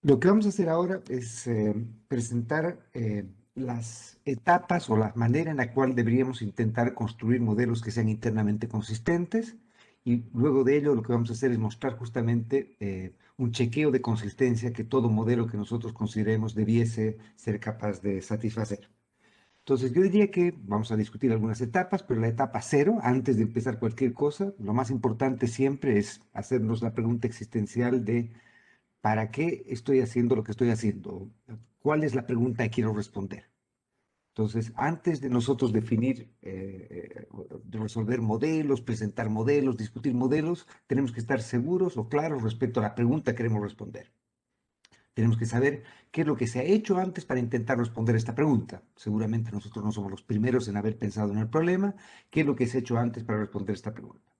Lo que vamos a hacer ahora es presentar las etapas o la manera en la cual deberíamos intentar construir modelos que sean internamente consistentes, y luego de ello lo que vamos a hacer es mostrar justamente un chequeo de consistencia que todo modelo que nosotros consideremos debiese ser capaz de satisfacer. Entonces yo diría que vamos a discutir algunas etapas, pero la etapa cero, antes de empezar cualquier cosa, lo más importante siempre es hacernos la pregunta existencial de ¿para qué estoy haciendo lo que estoy haciendo? ¿Cuál es la pregunta que quiero responder? Entonces, antes de nosotros definir, de resolver modelos, presentar modelos, discutir modelos, tenemos que estar seguros o claros respecto a la pregunta que queremos responder. Tenemos que saber qué es lo que se ha hecho antes para intentar responder esta pregunta. Seguramente nosotros no somos los primeros en haber pensado en el problema. ¿Qué es lo que se ha hecho antes para responder esta pregunta?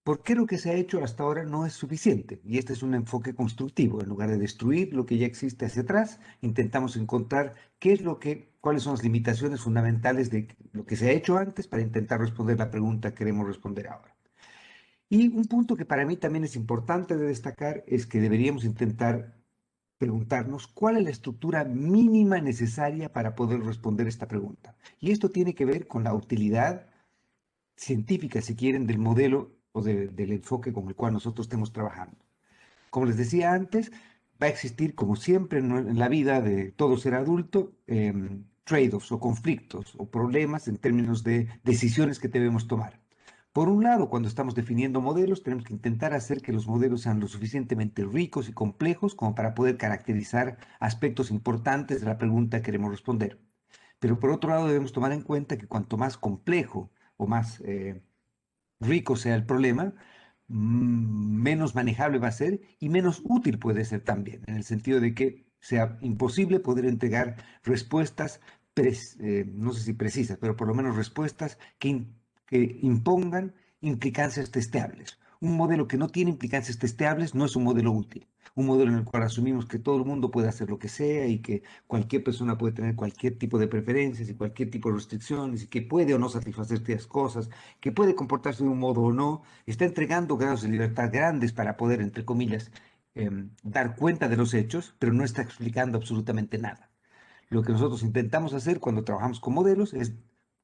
¿Por qué lo que se ha hecho hasta ahora no es suficiente? Y este es un enfoque constructivo. En lugar de destruir lo que ya existe hacia atrás, intentamos encontrar cuáles son las limitaciones fundamentales de lo que se ha hecho antes para intentar responder la pregunta que queremos responder ahora. Y un punto que para mí también es importante de destacar es que deberíamos intentar preguntarnos cuál es la estructura mínima necesaria para poder responder esta pregunta. Y esto tiene que ver con la utilidad científica, si quieren, del modelo o del enfoque con el cual nosotros estemos trabajando. Como les decía antes, va a existir, como siempre en la vida de todo ser adulto, trade-offs o conflictos o problemas en términos de decisiones que debemos tomar. Por un lado, cuando estamos definiendo modelos, tenemos que intentar hacer que los modelos sean lo suficientemente ricos y complejos como para poder caracterizar aspectos importantes de la pregunta que queremos responder. Pero por otro lado, debemos tomar en cuenta que cuanto más complejo o más rico sea el problema, menos manejable va a ser y menos útil puede ser también, en el sentido de que sea imposible poder entregar respuestas, no sé si precisas, pero por lo menos respuestas que impongan implicancias testeables. Un modelo que no tiene implicancias testeables no es un modelo útil. Un modelo en el cual asumimos que todo el mundo puede hacer lo que sea y que cualquier persona puede tener cualquier tipo de preferencias y cualquier tipo de restricciones y que puede o no satisfacer ciertas cosas, que puede comportarse de un modo o no, está entregando grados de libertad grandes para poder, entre comillas, dar cuenta de los hechos, pero no está explicando absolutamente nada. Lo que nosotros intentamos hacer cuando trabajamos con modelos es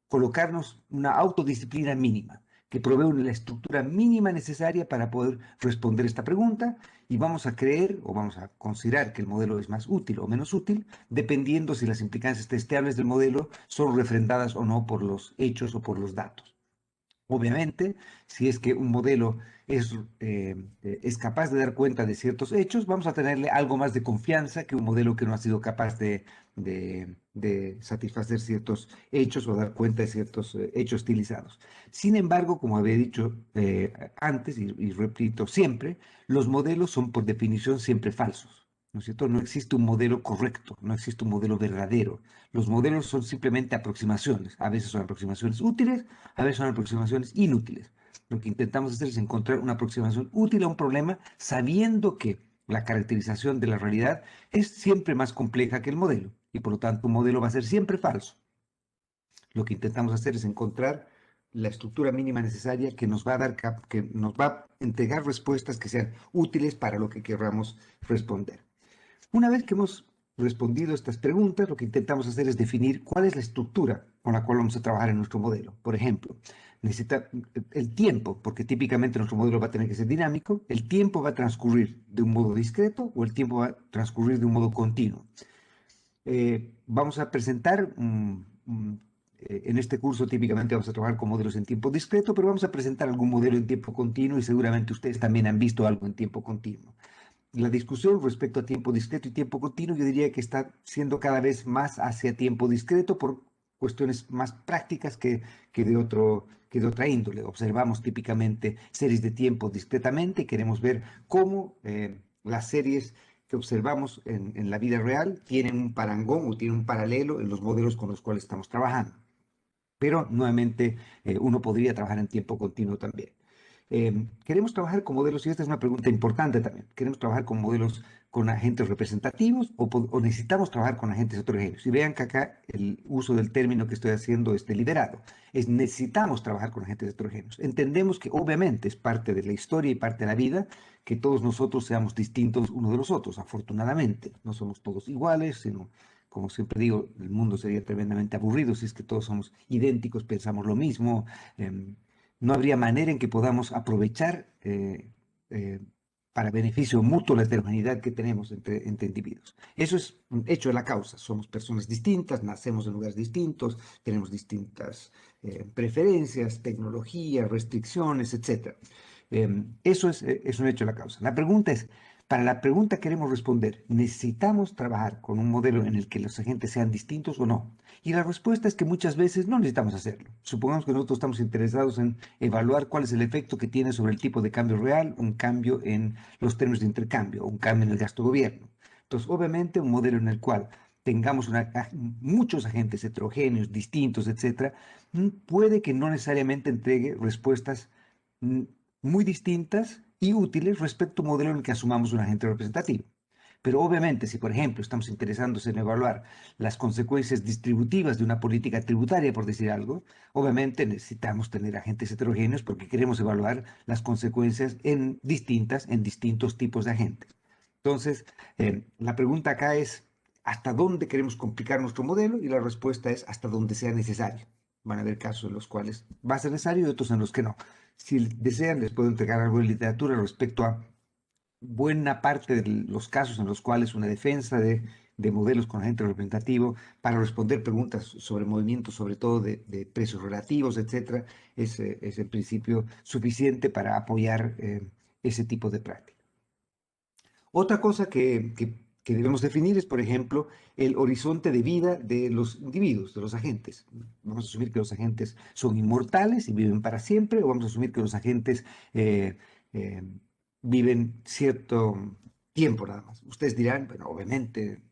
colocarnos una autodisciplina mínima, que provee la estructura mínima necesaria para poder responder esta pregunta, y vamos a creer o vamos a considerar que el modelo es más útil o menos útil, dependiendo si las implicancias testeables del modelo son refrendadas o no por los hechos o por los datos. Obviamente, si es que un modelo es capaz de dar cuenta de ciertos hechos, vamos a tenerle algo más de confianza que un modelo que no ha sido capaz de satisfacer ciertos hechos o dar cuenta de ciertos hechos estilizados. Sin embargo, como había dicho antes y repito siempre, los modelos son por definición siempre falsos. ¿No es cierto? No existe un modelo correcto, no existe un modelo verdadero. Los modelos son simplemente aproximaciones. A veces son aproximaciones útiles, a veces son aproximaciones inútiles. Lo que intentamos hacer es encontrar una aproximación útil a un problema sabiendo que la caracterización de la realidad es siempre más compleja que el modelo y por lo tanto un modelo va a ser siempre falso. Lo que intentamos hacer es encontrar la estructura mínima necesaria que nos va a que nos va a entregar respuestas que sean útiles para lo que queramos responder. Una vez que hemos respondido estas preguntas, lo que intentamos hacer es definir cuál es la estructura con la cual vamos a trabajar en nuestro modelo. Por ejemplo, necesita el tiempo, porque típicamente nuestro modelo va a tener que ser dinámico. El tiempo va a transcurrir de un modo discreto o el tiempo va a transcurrir de un modo continuo. Vamos a presentar en este curso típicamente vamos a trabajar con modelos en tiempo discreto, pero vamos a presentar algún modelo en tiempo continuo y seguramente ustedes también han visto algo en tiempo continuo. La discusión respecto a tiempo discreto y tiempo continuo, yo diría que está siendo cada vez más hacia tiempo discreto por cuestiones más prácticas que de otra índole. Observamos típicamente series de tiempo discretamente y queremos ver cómo las series que observamos en la vida real tienen un parangón o tienen un paralelo en los modelos con los cuales estamos trabajando. Pero nuevamente uno podría trabajar en tiempo continuo también. Queremos trabajar con modelos, y esta es una pregunta importante también, ¿queremos trabajar con modelos con agentes representativos o necesitamos trabajar con agentes heterogéneos? Y vean que acá el uso del término que estoy haciendo es deliberado. Es necesitamos trabajar con agentes heterogéneos. Entendemos que obviamente es parte de la historia y parte de la vida que todos nosotros seamos distintos unos de los otros. Afortunadamente, no somos todos iguales, sino, como siempre digo, el mundo sería tremendamente aburrido si es que todos somos idénticos, pensamos lo mismo. em, no habría manera en que podamos aprovechar eh, para beneficio mutuo la heterogeneidad que tenemos entre individuos. Eso es un hecho de la causa. Somos personas distintas, nacemos en lugares distintos, tenemos distintas preferencias, tecnologías, restricciones, etcétera. Eso es un hecho de la causa. La pregunta es, para la pregunta queremos responder, ¿necesitamos trabajar con un modelo en el que los agentes sean distintos o no? Y la respuesta es que muchas veces no necesitamos hacerlo. Supongamos que nosotros estamos interesados en evaluar cuál es el efecto que tiene sobre el tipo de cambio real, un cambio en los términos de intercambio, un cambio en el gasto de gobierno. Entonces, obviamente, un modelo en el cual tengamos muchos agentes heterogéneos, distintos, etcétera, puede que no necesariamente entregue respuestas mm, muy distintas y útiles respecto a un modelo en el que asumamos un agente representativo. Pero obviamente, si por ejemplo estamos interesados en evaluar las consecuencias distributivas de una política tributaria, por decir algo, obviamente necesitamos tener agentes heterogéneos porque queremos evaluar las consecuencias en distintos tipos de agentes. Entonces, la pregunta acá es, ¿hasta dónde queremos complicar nuestro modelo? Y la respuesta es hasta donde sea necesario. Van a haber casos en los cuales va a ser necesario y otros en los que no. Si desean, les puedo entregar algo de literatura respecto a buena parte de los casos en los cuales una defensa de modelos con agente representativo para responder preguntas sobre movimientos, sobre todo de precios relativos, etcétera, es en principio suficiente para apoyar ese tipo de práctica. Otra cosa que debemos definir es, por ejemplo, el horizonte de vida de los individuos, de los agentes. Vamos a asumir que los agentes son inmortales y viven para siempre, o vamos a asumir que los agentes eh, eh, viven cierto tiempo nada más. Ustedes dirán, bueno, obviamente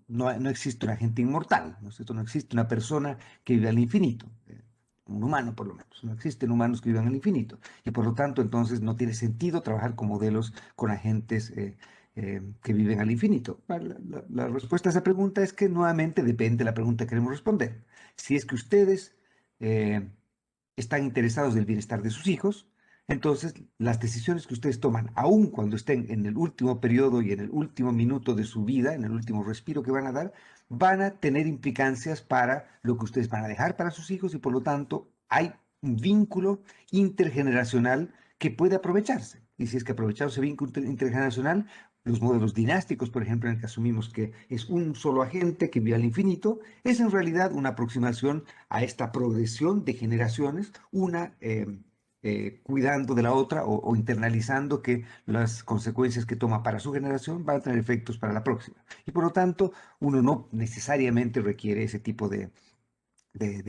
no existe un agente inmortal, ¿no es cierto? No existe una persona que vive al infinito. Un humano por lo menos. No existen humanos que vivan al infinito. Y por lo tanto, entonces no tiene sentido trabajar con modelos con agentes que viven al infinito? La respuesta a esa pregunta es que nuevamente depende de la pregunta que queremos responder. Si es que ustedes eh, están interesados del bienestar de sus hijos, entonces las decisiones que ustedes toman, aun cuando estén en el último periodo y en el último minuto de su vida, en el último respiro que van a dar, van a tener implicancias para lo que ustedes van a dejar para sus hijos y por lo tanto hay un vínculo intergeneracional que puede aprovecharse. Y si es que aprovechamos ese vínculo intergeneracional, los modelos dinásticos, por ejemplo, en el que asumimos que es un solo agente que vive al infinito, es en realidad una aproximación a esta progresión de generaciones, una cuidando de la otra o internalizando que las consecuencias que toma para su generación van a tener efectos para la próxima. Y por lo tanto, uno no necesariamente requiere ese tipo de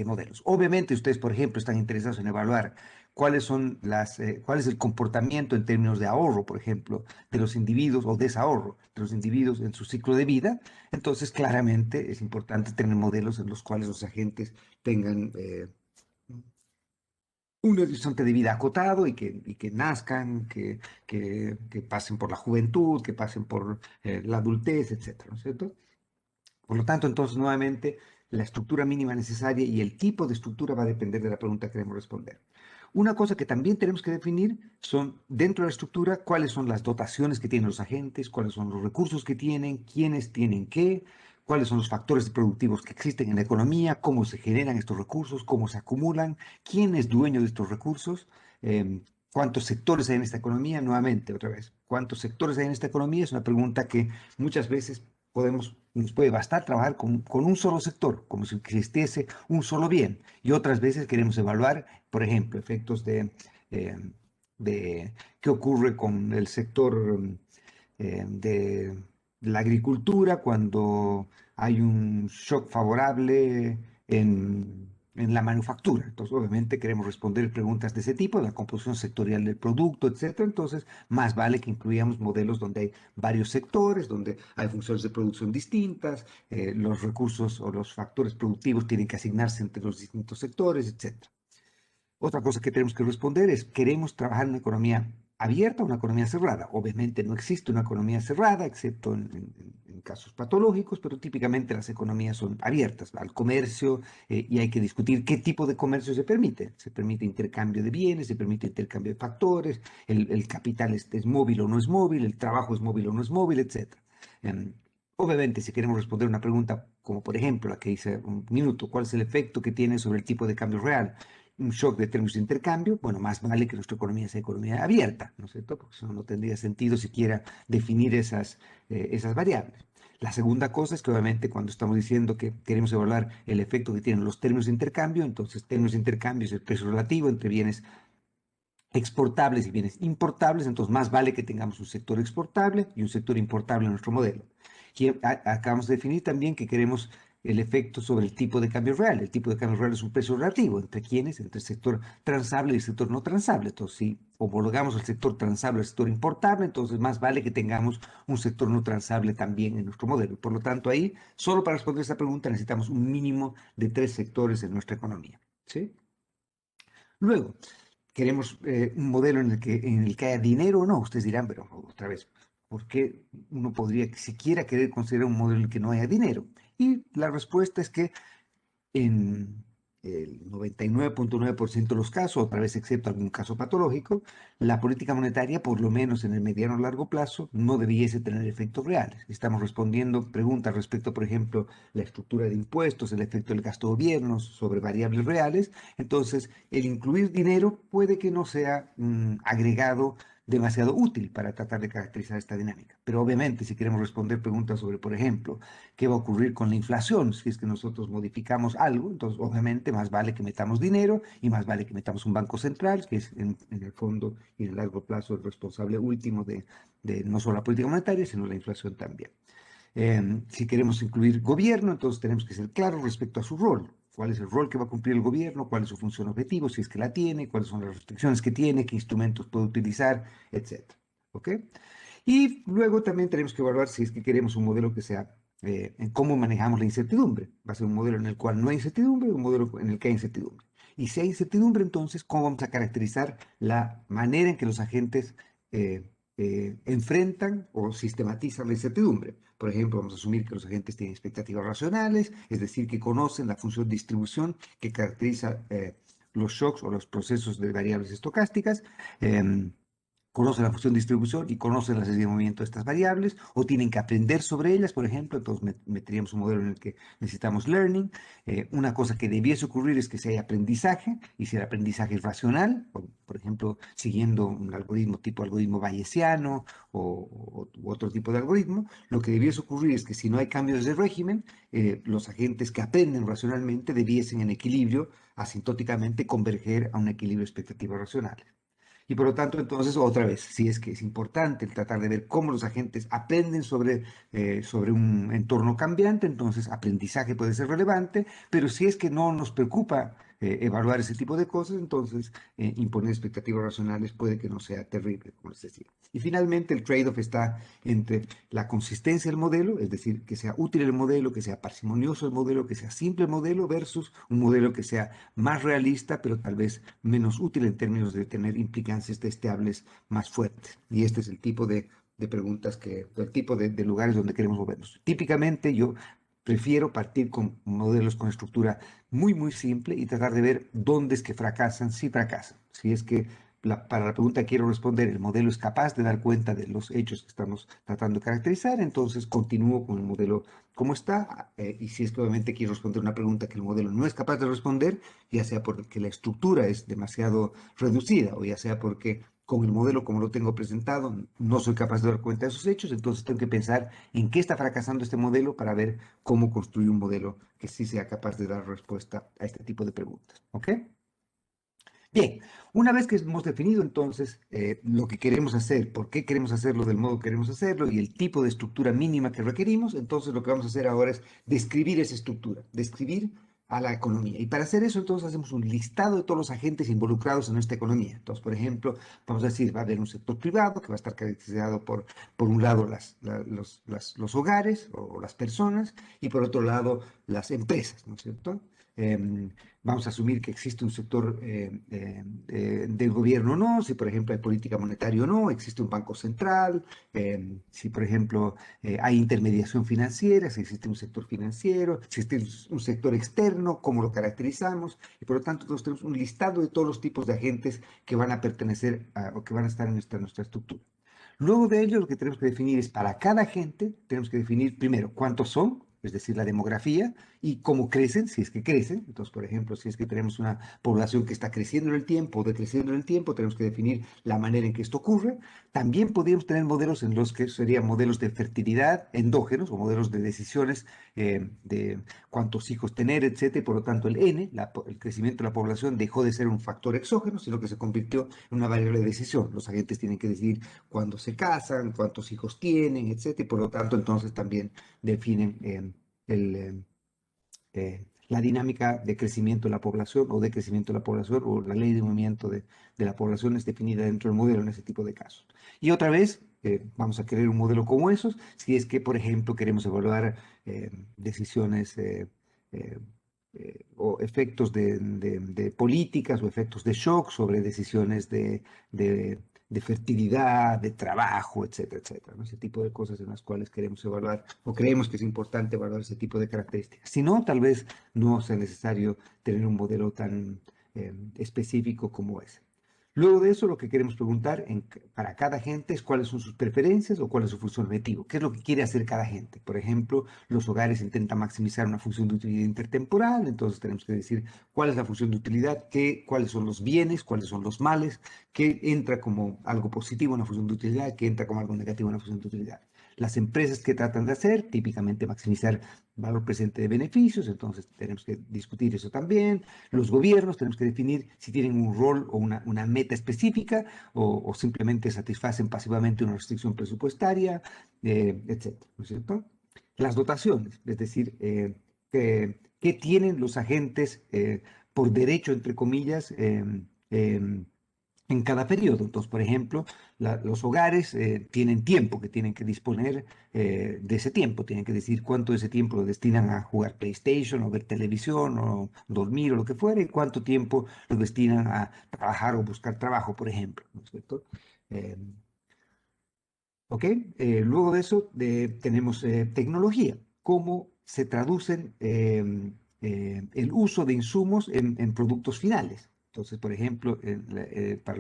modelos. Obviamente ustedes, por ejemplo, están interesados en evaluar cuál es el comportamiento en términos de ahorro, por ejemplo, de los individuos o desahorro de los individuos en su ciclo de vida. Entonces, claramente es importante tener modelos en los cuales los agentes tengan un horizonte de vida acotado y que nazcan, que pasen por la juventud, que pasen por la adultez, etcétera, ¿no es cierto? Por lo tanto, entonces, nuevamente, la estructura mínima necesaria y el tipo de estructura va a depender de la pregunta que queremos responder. Una cosa que también tenemos que definir son, dentro de la estructura, cuáles son las dotaciones que tienen los agentes, cuáles son los recursos que tienen, quiénes tienen qué, cuáles son los factores productivos que existen en la economía, cómo se generan estos recursos, cómo se acumulan, quién es dueño de estos recursos, cuántos sectores hay en esta economía. Nuevamente, otra vez, cuántos sectores hay en esta economía es una pregunta que muchas veces nos puede bastar trabajar con un solo sector, como si existiese un solo bien. Y otras veces queremos evaluar, por ejemplo, efectos eh, de qué ocurre con el sector de la agricultura cuando hay un shock favorable en la manufactura. Entonces, obviamente queremos responder preguntas de ese tipo, la composición sectorial del producto, etcétera. Entonces, más vale que incluyamos modelos donde hay varios sectores, donde hay funciones de producción distintas, los recursos o los factores productivos tienen que asignarse entre los distintos sectores, etcétera. Otra cosa que tenemos que responder es, ¿queremos trabajar en una economía abierta o una economía cerrada? Obviamente no existe una economía cerrada, excepto en casos patológicos, pero típicamente las economías son abiertas al comercio, y hay que discutir qué tipo de comercio se permite. Se permite intercambio de bienes, se permite intercambio de factores, el capital es móvil o no es móvil, el trabajo es móvil o no es móvil, etcétera. Em, Obviamente, si queremos responder una pregunta como por ejemplo la que hice un minuto, ¿cuál es el efecto que tiene sobre el tipo de cambio real? Un shock de términos de intercambio, bueno, más vale que nuestra economía sea economía abierta, ¿no es cierto? Porque eso no tendría sentido siquiera definir esas variables. La segunda cosa es que obviamente cuando estamos diciendo que queremos evaluar el efecto que tienen los términos de intercambio, entonces términos de intercambio es el precio relativo entre bienes exportables y bienes importables, entonces más vale que tengamos un sector exportable y un sector importable en nuestro modelo. Y acabamos de definir también que queremos el efecto sobre el tipo de cambio real. El tipo de cambio real es un precio relativo. ¿Entre quiénes? Entre el sector transable y el sector no transable. Entonces, si homologamos el sector transable al sector importable, entonces más vale que tengamos un sector no transable también en nuestro modelo. Por lo tanto, ahí, solo para responder esta pregunta, necesitamos un mínimo de 3 sectores en nuestra economía. ¿Sí? Luego, queremos un modelo en el que haya dinero o no. Ustedes dirán, pero otra vez, ¿por qué uno podría siquiera querer considerar un modelo en el que no haya dinero? Y la respuesta es que en el 99.9% de los casos, otra vez excepto algún caso patológico, la política monetaria, por lo menos en el mediano o largo plazo, no debiese tener efectos reales. Estamos respondiendo preguntas respecto, por ejemplo, la estructura de impuestos, el efecto del gasto de gobiernos sobre variables reales. Entonces, el incluir dinero puede que no sea agregado demasiado útil para tratar de caracterizar esta dinámica. Pero obviamente, si queremos responder preguntas sobre, por ejemplo, qué va a ocurrir con la inflación si es que nosotros modificamos algo, entonces obviamente más vale que metamos dinero y más vale que metamos un banco central, que es en el fondo y en el largo plazo el responsable último de no solo la política monetaria, sino la inflación también. Si queremos incluir gobierno, entonces tenemos que ser claros respecto a su rol. ¿Cuál es el rol que va a cumplir el gobierno? ¿Cuál es su función objetivo? Si es que la tiene, cuáles son las restricciones que tiene, qué instrumentos puede utilizar, etcétera. ¿Ok? Y luego también tenemos que evaluar si es que queremos un modelo que sea en cómo manejamos la incertidumbre. Va a ser un modelo en el cual no hay incertidumbre, un modelo en el que hay incertidumbre. Y si hay incertidumbre, entonces, ¿cómo vamos a caracterizar la manera en que los agentes enfrentan o sistematizan la incertidumbre? Por ejemplo, vamos a asumir que los agentes tienen expectativas racionales, es decir, que conocen la función de distribución que caracteriza los shocks o los procesos de variables estocásticas. Conocen la función de distribución y conocen las leyes de movimiento de estas variables, o tienen que aprender sobre ellas, por ejemplo, entonces meteríamos un modelo en el que necesitamos learning. Una cosa que debiese ocurrir es que si hay aprendizaje, y si el aprendizaje es racional, por ejemplo, siguiendo un algoritmo tipo algoritmo bayesiano u otro tipo de algoritmo, lo que debiese ocurrir es que si no hay cambios de régimen, los agentes que aprenden racionalmente debiesen en equilibrio, asintóticamente, converger a un equilibrio de expectativas racionales. Y por lo tanto, entonces, otra vez, sí es que es importante el tratar de ver cómo los agentes aprenden sobre un entorno cambiante, entonces aprendizaje puede ser relevante, pero si es que no nos preocupa evaluar ese tipo de cosas, entonces imponer expectativas racionales puede que no sea terrible, como les decía. Y finalmente, el trade-off está entre la consistencia del modelo, es decir, que sea útil el modelo, que sea parsimonioso el modelo, que sea simple el modelo, versus un modelo que sea más realista, pero tal vez menos útil en términos de tener implicancias testeables más fuertes. Y este es el tipo de preguntas el tipo de lugares donde queremos movernos. Típicamente yo prefiero partir con modelos con estructura muy, muy simple y tratar de ver dónde es que fracasan, si fracasan. Si es que para la pregunta que quiero responder, el modelo es capaz de dar cuenta de los hechos que estamos tratando de caracterizar, entonces continúo con el modelo como está. Y si es que obviamente quiero responder una pregunta que el modelo no es capaz de responder, ya sea porque la estructura es demasiado reducida o ya sea porque con el modelo como lo tengo presentado no soy capaz de dar cuenta de esos hechos, entonces tengo que pensar en qué está fracasando este modelo para ver cómo construir un modelo que sí sea capaz de dar respuesta a este tipo de preguntas. ¿Ok? Bien, una vez que hemos definido entonces lo que queremos hacer, por qué queremos hacerlo del modo que queremos hacerlo y el tipo de estructura mínima que requerimos, entonces lo que vamos a hacer ahora es describir esa estructura, describir a la economía. Y para hacer eso, entonces hacemos un listado de todos los agentes involucrados en esta economía. Entonces, por ejemplo, vamos a decir, va a haber un sector privado que va a estar caracterizado por un lado, los hogares o las personas y por otro lado, las empresas, ¿no es cierto? Vamos a asumir que existe un sector del gobierno o no, si por ejemplo hay política monetaria o no, existe un banco central, si por ejemplo hay intermediación financiera, si existe un sector financiero, si existe un sector externo, cómo lo caracterizamos, y por lo tanto nosotros tenemos un listado de todos los tipos de agentes que van a pertenecer o que van a estar en nuestra estructura. Luego de ello, lo que tenemos que definir es para cada agente, tenemos que definir primero cuántos son, es decir, la demografía, y cómo crecen, si es que crecen. Entonces, por ejemplo, si es que tenemos una población que está creciendo en el tiempo o decreciendo en el tiempo, tenemos que definir la manera en que esto ocurre. También podríamos tener modelos en los que serían modelos de fertilidad endógenos o modelos de decisiones de cuántos hijos tener, etcétera. Y por lo tanto, el N, el crecimiento de la población, dejó de ser un factor exógeno, sino que se convirtió en una variable de decisión. Los agentes tienen que decidir cuándo se casan, cuántos hijos tienen, etcétera. Y por lo tanto, entonces también definen la dinámica de crecimiento de la población o de crecimiento de la población o la ley de movimiento de la población es definida dentro del modelo en ese tipo de casos. Y otra vez, vamos a querer un modelo como esos si es que, por ejemplo, queremos evaluar decisiones eh, o efectos de políticas o efectos de shock sobre decisiones de de fertilidad, de trabajo, etcétera, etcétera, ¿no? Ese tipo de cosas en las cuales queremos evaluar o creemos que es importante evaluar ese tipo de características. Si no, tal vez no sea necesario tener un modelo tan específico como ese. Luego de eso, lo que queremos preguntar para cada gente es cuáles son sus preferencias o cuál es su función objetivo, qué es lo que quiere hacer cada gente. Por ejemplo, los hogares intentan maximizar una función de utilidad intertemporal, entonces tenemos que decir cuál es la función de utilidad, cuáles son los bienes, cuáles son los males, qué entra como algo positivo en una función de utilidad, qué entra como algo negativo en una función de utilidad. Las empresas que tratan de hacer, típicamente maximizar valor presente de beneficios, entonces tenemos que discutir eso también. Los gobiernos tenemos que definir si tienen un rol o una meta específica o simplemente satisfacen pasivamente una restricción presupuestaria, etcétera, ¿no es cierto? Las dotaciones, es decir, qué tienen los agentes por derecho, entre comillas, en cada periodo. Entonces, por ejemplo, los hogares tienen tiempo que tienen que disponer de ese tiempo, tienen que decir cuánto de ese tiempo lo destinan a jugar PlayStation o ver televisión o dormir o lo que fuera, y cuánto tiempo lo destinan a trabajar o buscar trabajo, por ejemplo, ¿no es cierto? Eh, ¿Ok? Luego de eso tenemos tecnología, cómo se traducen el uso de insumos en productos finales. Entonces, por ejemplo, para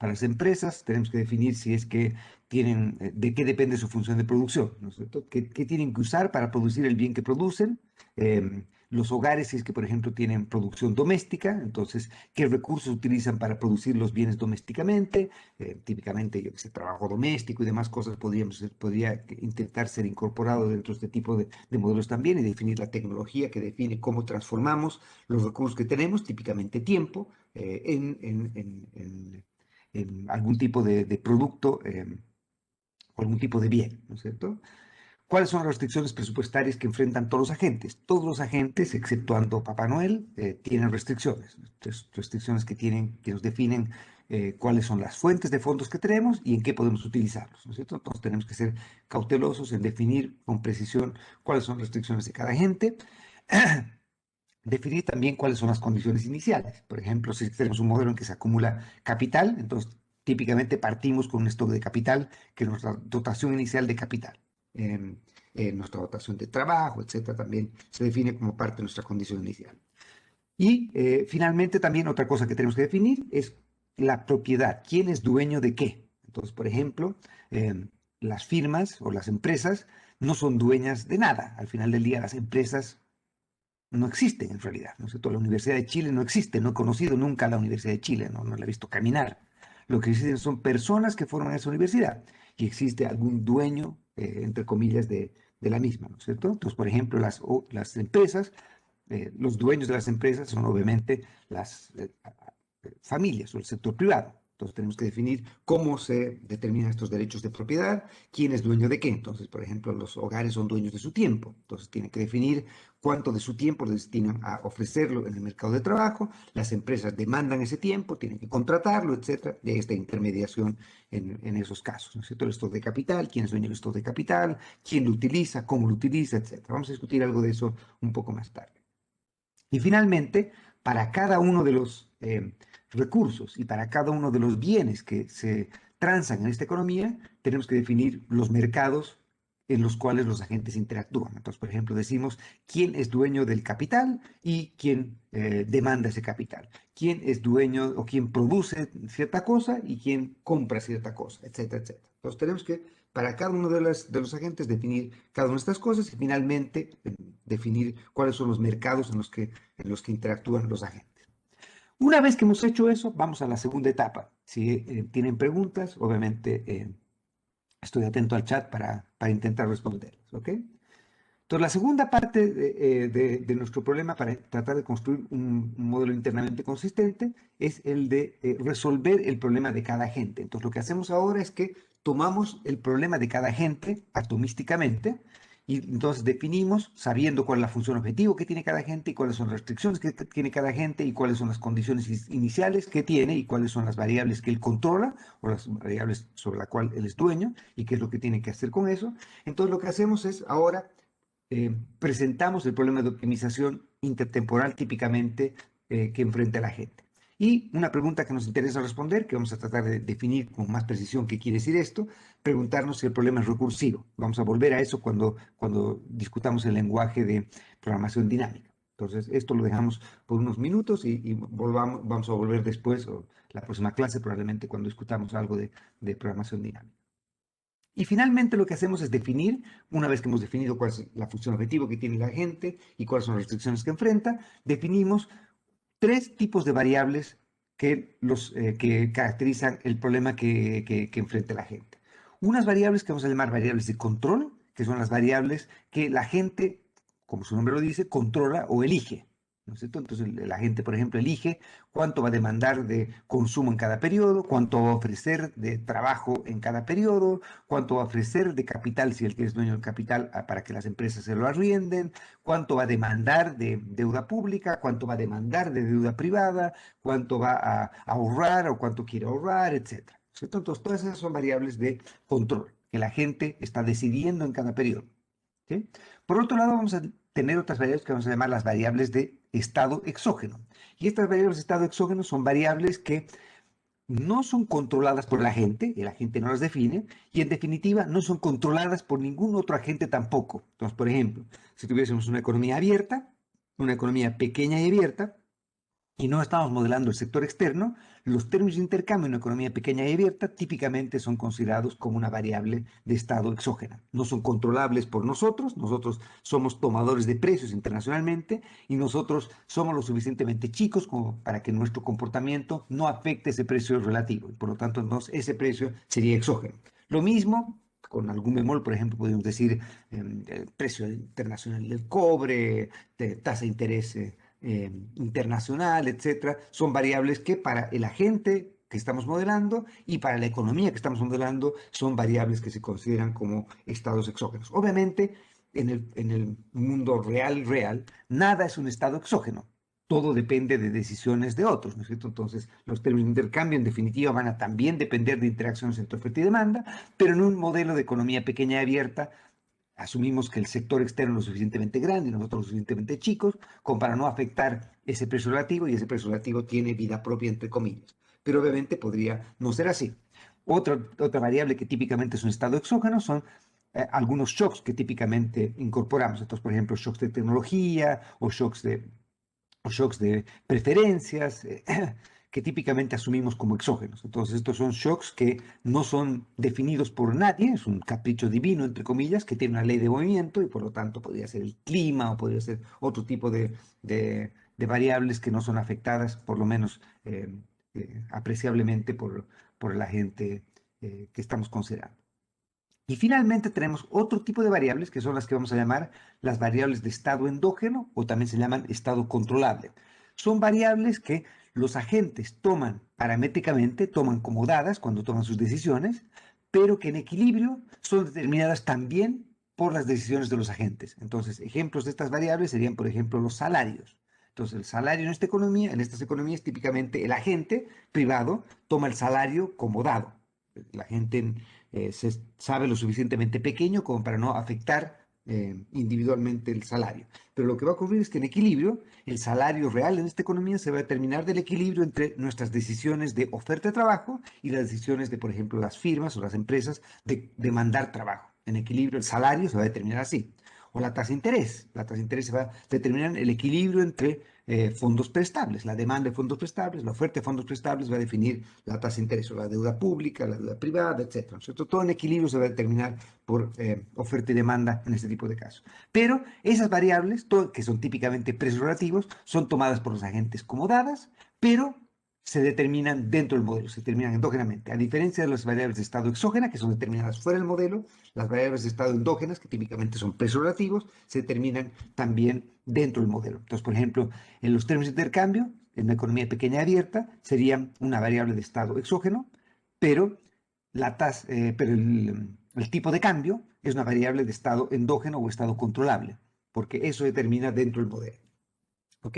las empresas tenemos que definir si es que tienen, de qué depende su función de producción, ¿no es cierto? ¿Qué tienen que usar para producir el bien que producen? Los hogares, si es que, por ejemplo, tienen producción doméstica, entonces, ¿qué recursos utilizan para producir los bienes domésticamente? Típicamente, yo que sé, trabajo doméstico y demás cosas podría intentar ser incorporado dentro de este tipo de modelos también y definir la tecnología que define cómo transformamos los recursos que tenemos, típicamente tiempo, en algún tipo de producto o algún tipo de bien, ¿no es cierto? ¿Cuáles son las restricciones presupuestarias que enfrentan todos los agentes? Todos los agentes, exceptuando Papá Noel, tienen restricciones. Restricciones que nos definen cuáles son las fuentes de fondos que tenemos y en qué podemos utilizarlos, ¿no es cierto? Entonces tenemos que ser cautelosos en definir con precisión cuáles son las restricciones de cada agente. Definir también cuáles son las condiciones iniciales. Por ejemplo, si tenemos un modelo en que se acumula capital, entonces típicamente partimos con un stock de capital, que es nuestra dotación inicial de capital. Em, Nuestra dotación de trabajo, etcétera, también se define como parte de nuestra condición inicial. Y finalmente también otra cosa que tenemos que definir es la propiedad. ¿Quién es dueño de qué? Entonces, por ejemplo, las firmas o las empresas no son dueñas de nada. Al final del día, las empresas no existen en realidad, ¿no es cierto? La Universidad de Chile no existe, no he conocido nunca a la Universidad de Chile, no la he visto caminar. Lo que existen son personas que forman esa universidad y existe algún dueño, entre comillas, de la misma, ¿no es cierto? Entonces, por ejemplo, las empresas, los dueños de las empresas son obviamente las familias o el sector privado. Entonces tenemos que definir cómo se determinan estos derechos de propiedad, quién es dueño de qué. Entonces, por ejemplo, los hogares son dueños de su tiempo. Entonces tienen que definir cuánto de su tiempo lo destinan a ofrecerlo en el mercado de trabajo. Las empresas demandan ese tiempo, tienen que contratarlo, etcétera. Y hay esta intermediación en esos casos, ¿no es cierto? El stock de capital, quién es dueño del stock de capital, quién lo utiliza, cómo lo utiliza, etcétera. Vamos a discutir algo de eso un poco más tarde. Y finalmente, para cada uno de los recursos y para cada uno de los bienes que se transan en esta economía, tenemos que definir los mercados en los cuales los agentes interactúan. Entonces, por ejemplo, decimos quién es dueño del capital y quién demanda ese capital, quién es dueño o quién produce cierta cosa y quién compra cierta cosa, etcétera, etcétera. Entonces, tenemos que, para cada uno de los agentes, definir cada una de estas cosas y finalmente definir cuáles son los mercados en los que interactúan los agentes. Una vez que hemos hecho eso, vamos a la segunda etapa. Si tienen preguntas, obviamente estoy atento al chat para intentar responderlas, ¿ok? Entonces, la segunda parte de nuestro problema para tratar de construir un modelo internamente consistente es el de resolver el problema de cada agente. Entonces, lo que hacemos ahora es que tomamos el problema de cada agente atomísticamente y entonces definimos, sabiendo cuál es la función objetivo que tiene cada agente y cuáles son las restricciones que tiene cada agente y cuáles son las condiciones iniciales que tiene y cuáles son las variables que él controla o las variables sobre las cuales él es dueño y qué es lo que tiene que hacer con eso. Entonces, lo que hacemos es ahora presentamos el problema de optimización intertemporal típicamente que enfrenta la gente. Y una pregunta que nos interesa responder, que vamos a tratar de definir con más precisión qué quiere decir esto, preguntarnos si el problema es recursivo. Vamos a volver a eso cuando discutamos el lenguaje de programación dinámica. Entonces, esto lo dejamos por unos minutos y vamos a volver después, o la próxima clase probablemente, cuando discutamos algo de programación dinámica. Y finalmente lo que hacemos es definir, una vez que hemos definido cuál es la función objetivo que tiene la gente y cuáles son las restricciones que enfrenta, definimos tres tipos de variables que caracterizan el problema que enfrenta la gente. Unas variables que vamos a llamar variables de control, que son las variables que la gente, como su nombre lo dice, controla o elige. ¿No es cierto? Entonces la gente, por ejemplo, elige cuánto va a demandar de consumo en cada periodo, cuánto va a ofrecer de trabajo en cada periodo, cuánto va a ofrecer de capital si el que es dueño del capital para que las empresas se lo arrienden, cuánto va a demandar de deuda pública, cuánto va a demandar de deuda privada, cuánto va a ahorrar o cuánto quiere ahorrar, etcétera. ¿Cierto? Entonces, todas esas son variables de control que la gente está decidiendo en cada periodo. ¿Sí? Por otro lado, vamos a tener otras variables que vamos a llamar las variables de estado exógeno. Y estas variables de estado exógeno son variables que no son controladas por el agente no las define, y en definitiva no son controladas por ningún otro agente tampoco. Entonces, por ejemplo, si tuviésemos una economía abierta, una economía pequeña y abierta, y no estamos modelando el sector externo, los términos de intercambio en una economía pequeña y abierta típicamente son considerados como una variable de estado exógena. No son controlables por nosotros somos tomadores de precios internacionalmente y nosotros somos lo suficientemente chicos como para que nuestro comportamiento no afecte ese precio relativo y por lo tanto entonces ese precio sería exógeno. Lo mismo con algún bemol, por ejemplo, podemos decir el precio internacional del cobre, tasa de interés internacional, etcétera, son variables que para el agente que estamos modelando y para la economía que estamos modelando son variables que se consideran como estados exógenos. Obviamente, en el mundo real, nada es un estado exógeno. Todo depende de decisiones de otros, ¿no es cierto? Entonces, los términos de intercambio, en definitiva, van a también depender de interacciones entre oferta y demanda, pero en un modelo de economía pequeña y abierta, asumimos que el sector externo es lo suficientemente grande y nosotros lo suficientemente chicos como para no afectar ese precio relativo y ese precio relativo tiene vida propia, entre comillas. Pero obviamente podría no ser así. Otra variable que típicamente es un estado exógeno son algunos shocks que típicamente incorporamos. Entonces, por ejemplo, shocks de tecnología o shocks de preferencias, que típicamente asumimos como exógenos. Entonces, estos son shocks que no son definidos por nadie, es un capricho divino, entre comillas, que tiene una ley de movimiento y por lo tanto podría ser el clima o podría ser otro tipo de variables que no son afectadas, por lo menos apreciablemente, por la gente que estamos considerando. Y finalmente tenemos otro tipo de variables que son las que vamos a llamar las variables de estado endógeno o también se llaman estado controlable. Son variables que los agentes toman paramétricamente, toman como dadas cuando toman sus decisiones, pero que en equilibrio son determinadas también por las decisiones de los agentes. Entonces, ejemplos de estas variables serían, por ejemplo, los salarios. Entonces, el salario en esta economía, en estas economías, típicamente el agente privado toma el salario como dado. La gente se sabe lo suficientemente pequeño como para no afectar individualmente el salario. Pero lo que va a ocurrir es que en equilibrio, el salario real en esta economía se va a determinar del equilibrio entre nuestras decisiones de oferta de trabajo y las decisiones de, por ejemplo, las firmas o las empresas de demandar trabajo. En equilibrio, el salario se va a determinar así. O la tasa de interés. La tasa de interés se va a determinar el equilibrio entre fondos prestables. La demanda de fondos prestables, la oferta de fondos prestables va a definir la tasa de interés o la deuda pública, la deuda privada, etcétera, ¿no es cierto? Todo en equilibrio se va a determinar por oferta y demanda en este tipo de casos. Pero esas variables, que son típicamente precios relativos, son tomadas por los agentes como dadas, pero se determinan dentro del modelo, se determinan endógenamente. A diferencia de las variables de estado exógena, que son determinadas fuera del modelo, las variables de estado endógenas, que típicamente son precios relativos, se determinan también dentro del modelo. Entonces, por ejemplo, en los términos de intercambio, en una economía pequeña y abierta, serían una variable de estado exógeno, pero, el tipo de cambio es una variable de estado endógeno o estado controlable, porque eso determina dentro del modelo. ¿Ok?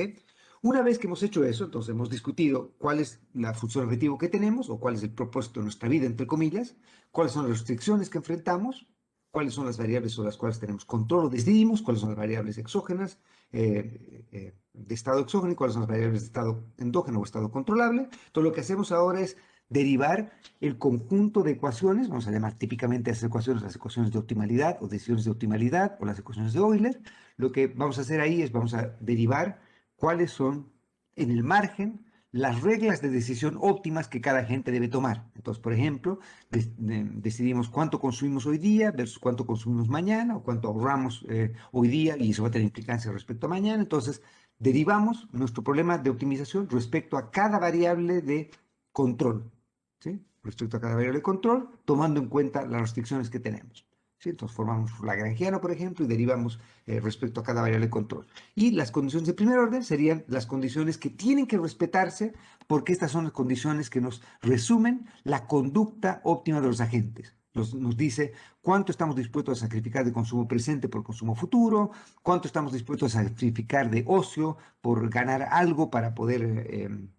Una vez que hemos hecho eso, entonces hemos discutido cuál es la función objetivo que tenemos o cuál es el propósito de nuestra vida, entre comillas, cuáles son las restricciones que enfrentamos, cuáles son las variables sobre las cuales tenemos control o decidimos, cuáles son las variables exógenas, de estado exógeno y cuáles son las variables de estado endógeno o estado controlable. Entonces lo que hacemos ahora es derivar el conjunto de ecuaciones, vamos a llamar típicamente a esas ecuaciones las ecuaciones de optimalidad o decisiones de optimalidad o las ecuaciones de Euler. Lo que vamos a hacer ahí es vamos a derivar cuáles son en el margen las reglas de decisión óptimas que cada agente debe tomar. Entonces, por ejemplo, decidimos cuánto consumimos hoy día versus cuánto consumimos mañana o cuánto ahorramos hoy día y eso va a tener implicancia respecto a mañana. Entonces, derivamos nuestro problema de optimización respecto a cada variable de control, ¿sí? Respecto a cada variable de control, tomando en cuenta las restricciones que tenemos. ¿Sí? Entonces formamos Lagrangiano, por ejemplo, y derivamos respecto a cada variable de control. Y las condiciones de primer orden serían las condiciones que tienen que respetarse, porque estas son las condiciones que nos resumen la conducta óptima de los agentes. Nos dice cuánto estamos dispuestos a sacrificar de consumo presente por consumo futuro, cuánto estamos dispuestos a sacrificar de ocio por ganar algo para poder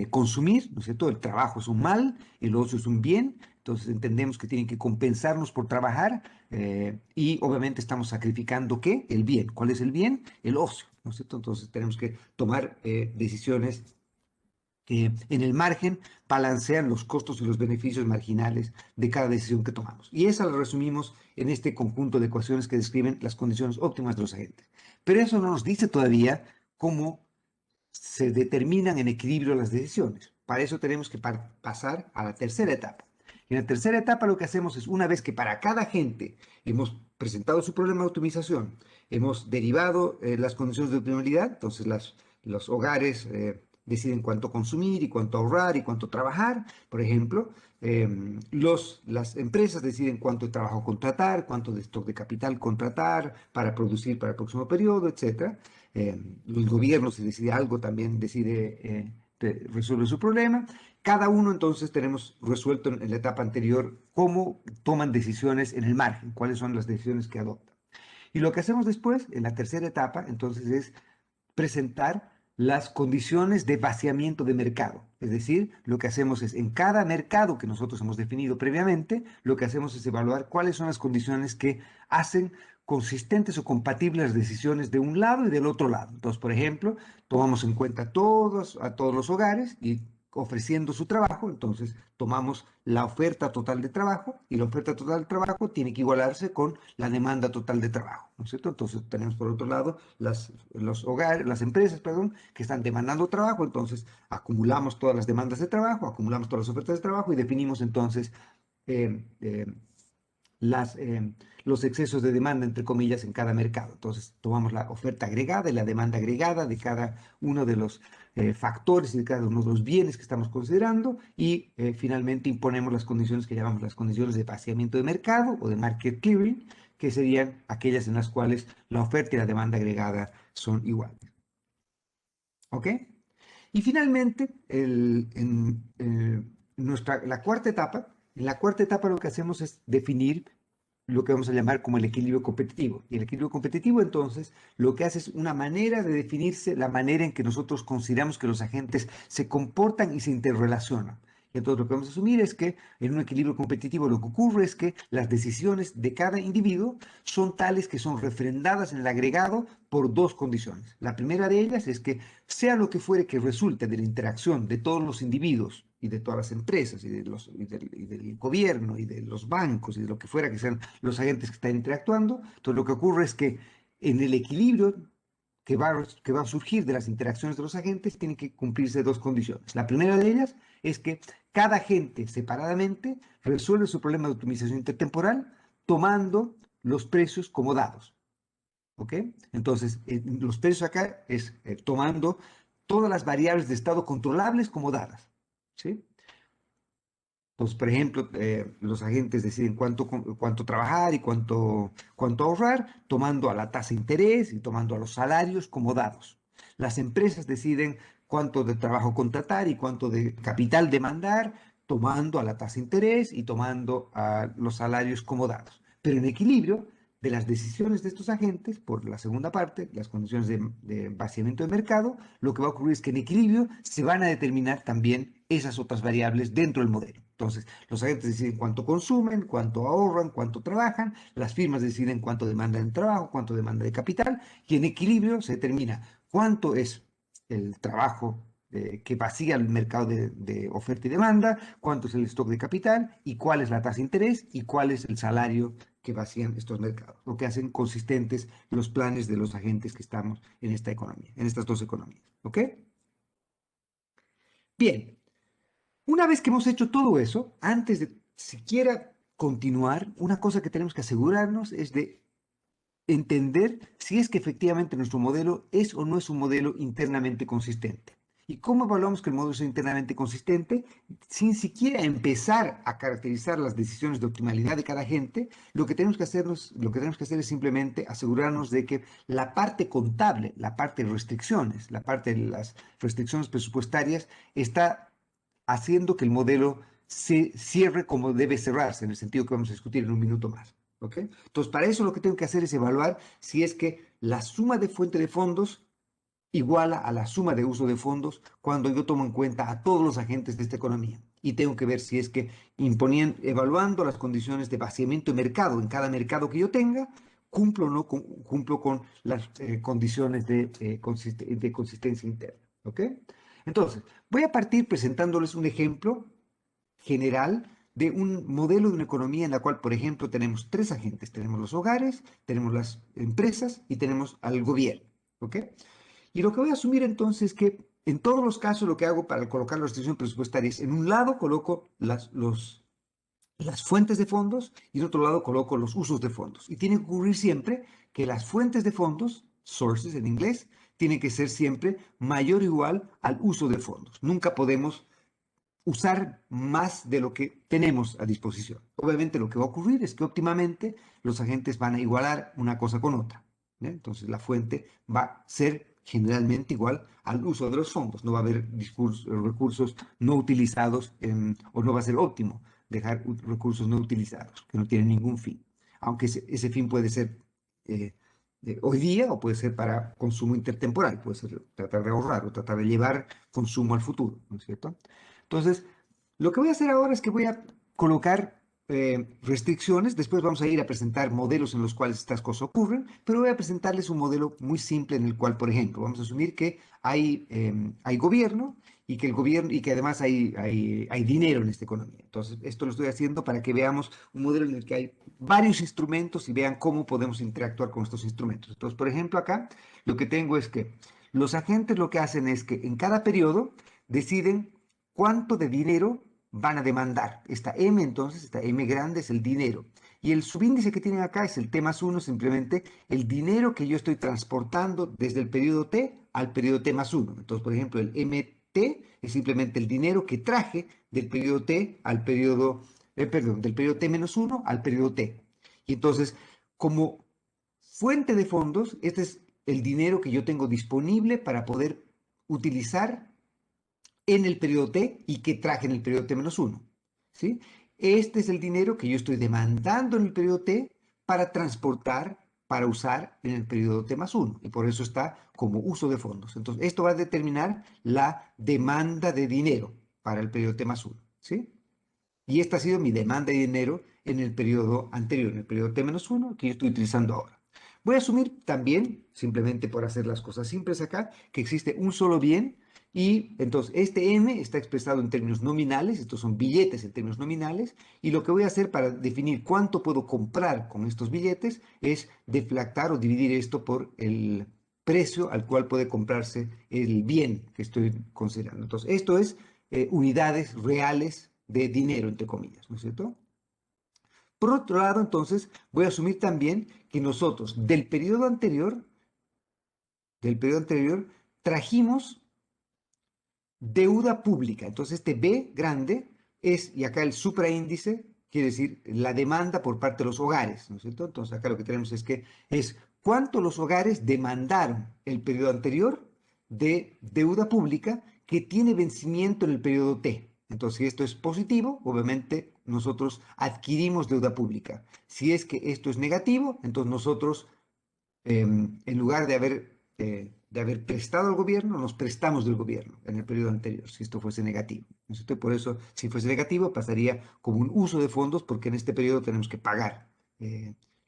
consumir, ¿no es cierto? El trabajo es un mal, el ocio es un bien, entonces entendemos que tienen que compensarnos por trabajar y obviamente estamos sacrificando ¿qué? El bien. ¿Cuál es el bien? El ocio, ¿no es cierto? Entonces tenemos que tomar decisiones que en el margen balancean los costos y los beneficios marginales de cada decisión que tomamos. Y esa la resumimos en este conjunto de ecuaciones que describen las condiciones óptimas de los agentes. Pero eso no nos dice todavía cómo se determinan en equilibrio las decisiones. Para eso tenemos que pasar a la tercera etapa. En la tercera etapa lo que hacemos es, una vez que para cada agente hemos presentado su problema de optimización, hemos derivado las condiciones de optimalidad, entonces los hogares deciden cuánto consumir y cuánto ahorrar y cuánto trabajar, por ejemplo, las empresas deciden cuánto de trabajo contratar, cuánto de stock de capital contratar para producir para el próximo periodo, etc. El gobierno, si decide algo, también decide resuelve su problema. Cada uno entonces tenemos resuelto en la etapa anterior cómo toman decisiones en el margen, cuáles son las decisiones que adoptan. Y lo que hacemos después, en la tercera etapa, entonces es presentar las condiciones de vaciamiento de mercado. Es decir, lo que hacemos es, en cada mercado que nosotros hemos definido previamente, lo que hacemos es evaluar cuáles son las condiciones que hacen consistentes o compatibles las decisiones de un lado y del otro lado. Entonces, por ejemplo, tomamos en cuenta a todos los hogares y ofreciendo su trabajo, entonces tomamos la oferta total de trabajo y la oferta total de trabajo tiene que igualarse con la demanda total de trabajo, ¿no es cierto? Entonces tenemos por otro lado los hogares, las empresas, perdón, que están demandando trabajo, entonces acumulamos todas las demandas de trabajo, acumulamos todas las ofertas de trabajo y definimos entonces eh, eh, las, los excesos de demanda, entre comillas, en cada mercado. Entonces, tomamos la oferta agregada y la demanda agregada de cada uno de los factores y de cada uno de los bienes que estamos considerando y finalmente imponemos las condiciones que llamamos las condiciones de vaciamiento de mercado o de market clearing, que serían aquellas en las cuales la oferta y la demanda agregada son iguales. ¿Ok? Y finalmente, en la cuarta etapa lo que hacemos es definir lo que vamos a llamar como el equilibrio competitivo. Y el equilibrio competitivo, entonces, lo que hace es una manera de definirse la manera en que nosotros consideramos que los agentes se comportan y se interrelacionan. Entonces lo que vamos a asumir es que en un equilibrio competitivo lo que ocurre es que las decisiones de cada individuo son tales que son refrendadas en el agregado por dos condiciones. La primera de ellas es que sea lo que fuere que resulte de la interacción de todos los individuos y de todas las empresas y del gobierno y de los bancos y de lo que fuera que sean los agentes que están interactuando, entonces lo que ocurre es que en el equilibrio que va a surgir de las interacciones de los agentes, tienen que cumplirse dos condiciones. La primera de ellas es que cada agente separadamente resuelve su problema de optimización intertemporal tomando los precios como dados. ¿Ok? Entonces, los precios acá es tomando todas las variables de estado controlables como dadas. ¿Sí? Entonces, por ejemplo, los agentes deciden cuánto trabajar y cuánto ahorrar, tomando a la tasa de interés y tomando a los salarios como dados. Las empresas deciden cuánto de trabajo contratar y cuánto de capital demandar, tomando a la tasa de interés y tomando a los salarios como dados. Pero en equilibrio de las decisiones de estos agentes, por la segunda parte, las condiciones de vaciamiento de mercado, lo que va a ocurrir es que en equilibrio se van a determinar también esas otras variables dentro del modelo. Entonces, los agentes deciden cuánto consumen, cuánto ahorran, cuánto trabajan, las firmas deciden cuánto demandan de trabajo, cuánto demanda de capital, y en equilibrio se determina cuánto es el trabajo que vacía el mercado de oferta y demanda, cuánto es el stock de capital y cuál es la tasa de interés y cuál es el salario que vacían estos mercados, lo que hacen consistentes los planes de los agentes que estamos en esta economía, en estas dos economías. ¿Ok? Bien, una vez que hemos hecho todo eso, antes de siquiera continuar, una cosa que tenemos que asegurarnos es de entender si es que efectivamente nuestro modelo es o no es un modelo internamente consistente. ¿Y cómo evaluamos que el modelo es internamente consistente? Sin siquiera empezar a caracterizar las decisiones de optimalidad de cada agente, lo que tenemos que hacer es simplemente asegurarnos de que la parte contable, la parte de restricciones, la parte de las restricciones presupuestarias, está haciendo que el modelo se cierre como debe cerrarse, en el sentido que vamos a discutir en un minuto más. ¿Ok? Entonces, para eso lo que tengo que hacer es evaluar si es que la suma de fuente de fondos iguala a la suma de uso de fondos cuando yo tomo en cuenta a todos los agentes de esta economía. Y tengo que ver si es que evaluando las condiciones de vaciamiento de mercado en cada mercado que yo tenga, cumplo o no cumplo con las condiciones de consistencia interna. ¿Ok? Entonces, voy a partir presentándoles un ejemplo general de un modelo de una economía en la cual, por ejemplo, tenemos tres agentes. Tenemos los hogares, tenemos las empresas y tenemos al gobierno. ¿Ok? Y lo que voy a asumir entonces es que en todos los casos lo que hago para colocar las restricciones presupuestarias, en un lado coloco las fuentes de fondos y en otro lado coloco los usos de fondos. Y tiene que ocurrir siempre que las fuentes de fondos, sources en inglés, tienen que ser siempre mayor o igual al uso de fondos. Nunca podemos usar más de lo que tenemos a disposición. Obviamente lo que va a ocurrir es que óptimamente los agentes van a igualar una cosa con otra. ¿Eh? Entonces la fuente va a ser generalmente igual al uso de los fondos. No va a haber recursos no utilizados o no va a ser óptimo dejar recursos no utilizados, que no tienen ningún fin. Aunque ese fin puede ser hoy día o puede ser para consumo intertemporal, puede ser tratar de ahorrar o tratar de llevar consumo al futuro, ¿no es cierto? Entonces, lo que voy a hacer ahora es que voy a colocar restricciones, después vamos a ir a presentar modelos en los cuales estas cosas ocurren, pero voy a presentarles un modelo muy simple en el cual, por ejemplo, vamos a asumir que hay gobierno y que el gobierno y que además hay dinero en esta economía. Entonces, esto lo estoy haciendo para que veamos un modelo en el que hay varios instrumentos y vean cómo podemos interactuar con estos instrumentos. Entonces, por ejemplo, acá lo que tengo es que los agentes lo que hacen es que en cada periodo deciden cuánto de dinero van a demandar. Esta M entonces, esta M grande es el dinero. Y el subíndice que tienen acá es el T más 1, simplemente el dinero que yo estoy transportando desde el periodo T al periodo T más 1. Entonces, por ejemplo, el MT es simplemente el dinero que traje del periodo T al periodo, perdón, del periodo T menos 1 al periodo T. Y entonces, como fuente de fondos, este es el dinero que yo tengo disponible para poder utilizar en el periodo T y que traje en el periodo T-1. ¿Sí? Este es el dinero que yo estoy demandando en el periodo T para transportar, para usar en el periodo T más 1. Y por eso está como uso de fondos. Entonces, esto va a determinar la demanda de dinero para el periodo T más 1. ¿sí? Y esta ha sido mi demanda de dinero en el periodo anterior, en el periodo T-1 que yo estoy utilizando ahora. Voy a asumir también, simplemente por hacer las cosas simples acá, que existe un solo bien y entonces este M está expresado en términos nominales, estos son billetes en términos nominales, y lo que voy a hacer para definir cuánto puedo comprar con estos billetes es deflactar o dividir esto por el precio al cual puede comprarse el bien que estoy considerando. Entonces, esto es unidades reales de dinero, entre comillas, ¿no es cierto? Por otro lado, entonces, voy a asumir también que nosotros del periodo anterior, trajimos deuda pública. Entonces, este B grande es, y acá el supraíndice, quiere decir la demanda por parte de los hogares, ¿no es cierto? Entonces, acá lo que tenemos es que es cuánto los hogares demandaron el periodo anterior de deuda pública que tiene vencimiento en el periodo T. Entonces, si esto es positivo, obviamente nosotros adquirimos deuda pública. Si es que esto es negativo, entonces nosotros en lugar de haber prestado al gobierno, nos prestamos del gobierno en el periodo anterior, si esto fuese negativo. ¿No es cierto? Por eso, si fuese negativo, pasaría como un uso de fondos, porque en este periodo tenemos que pagar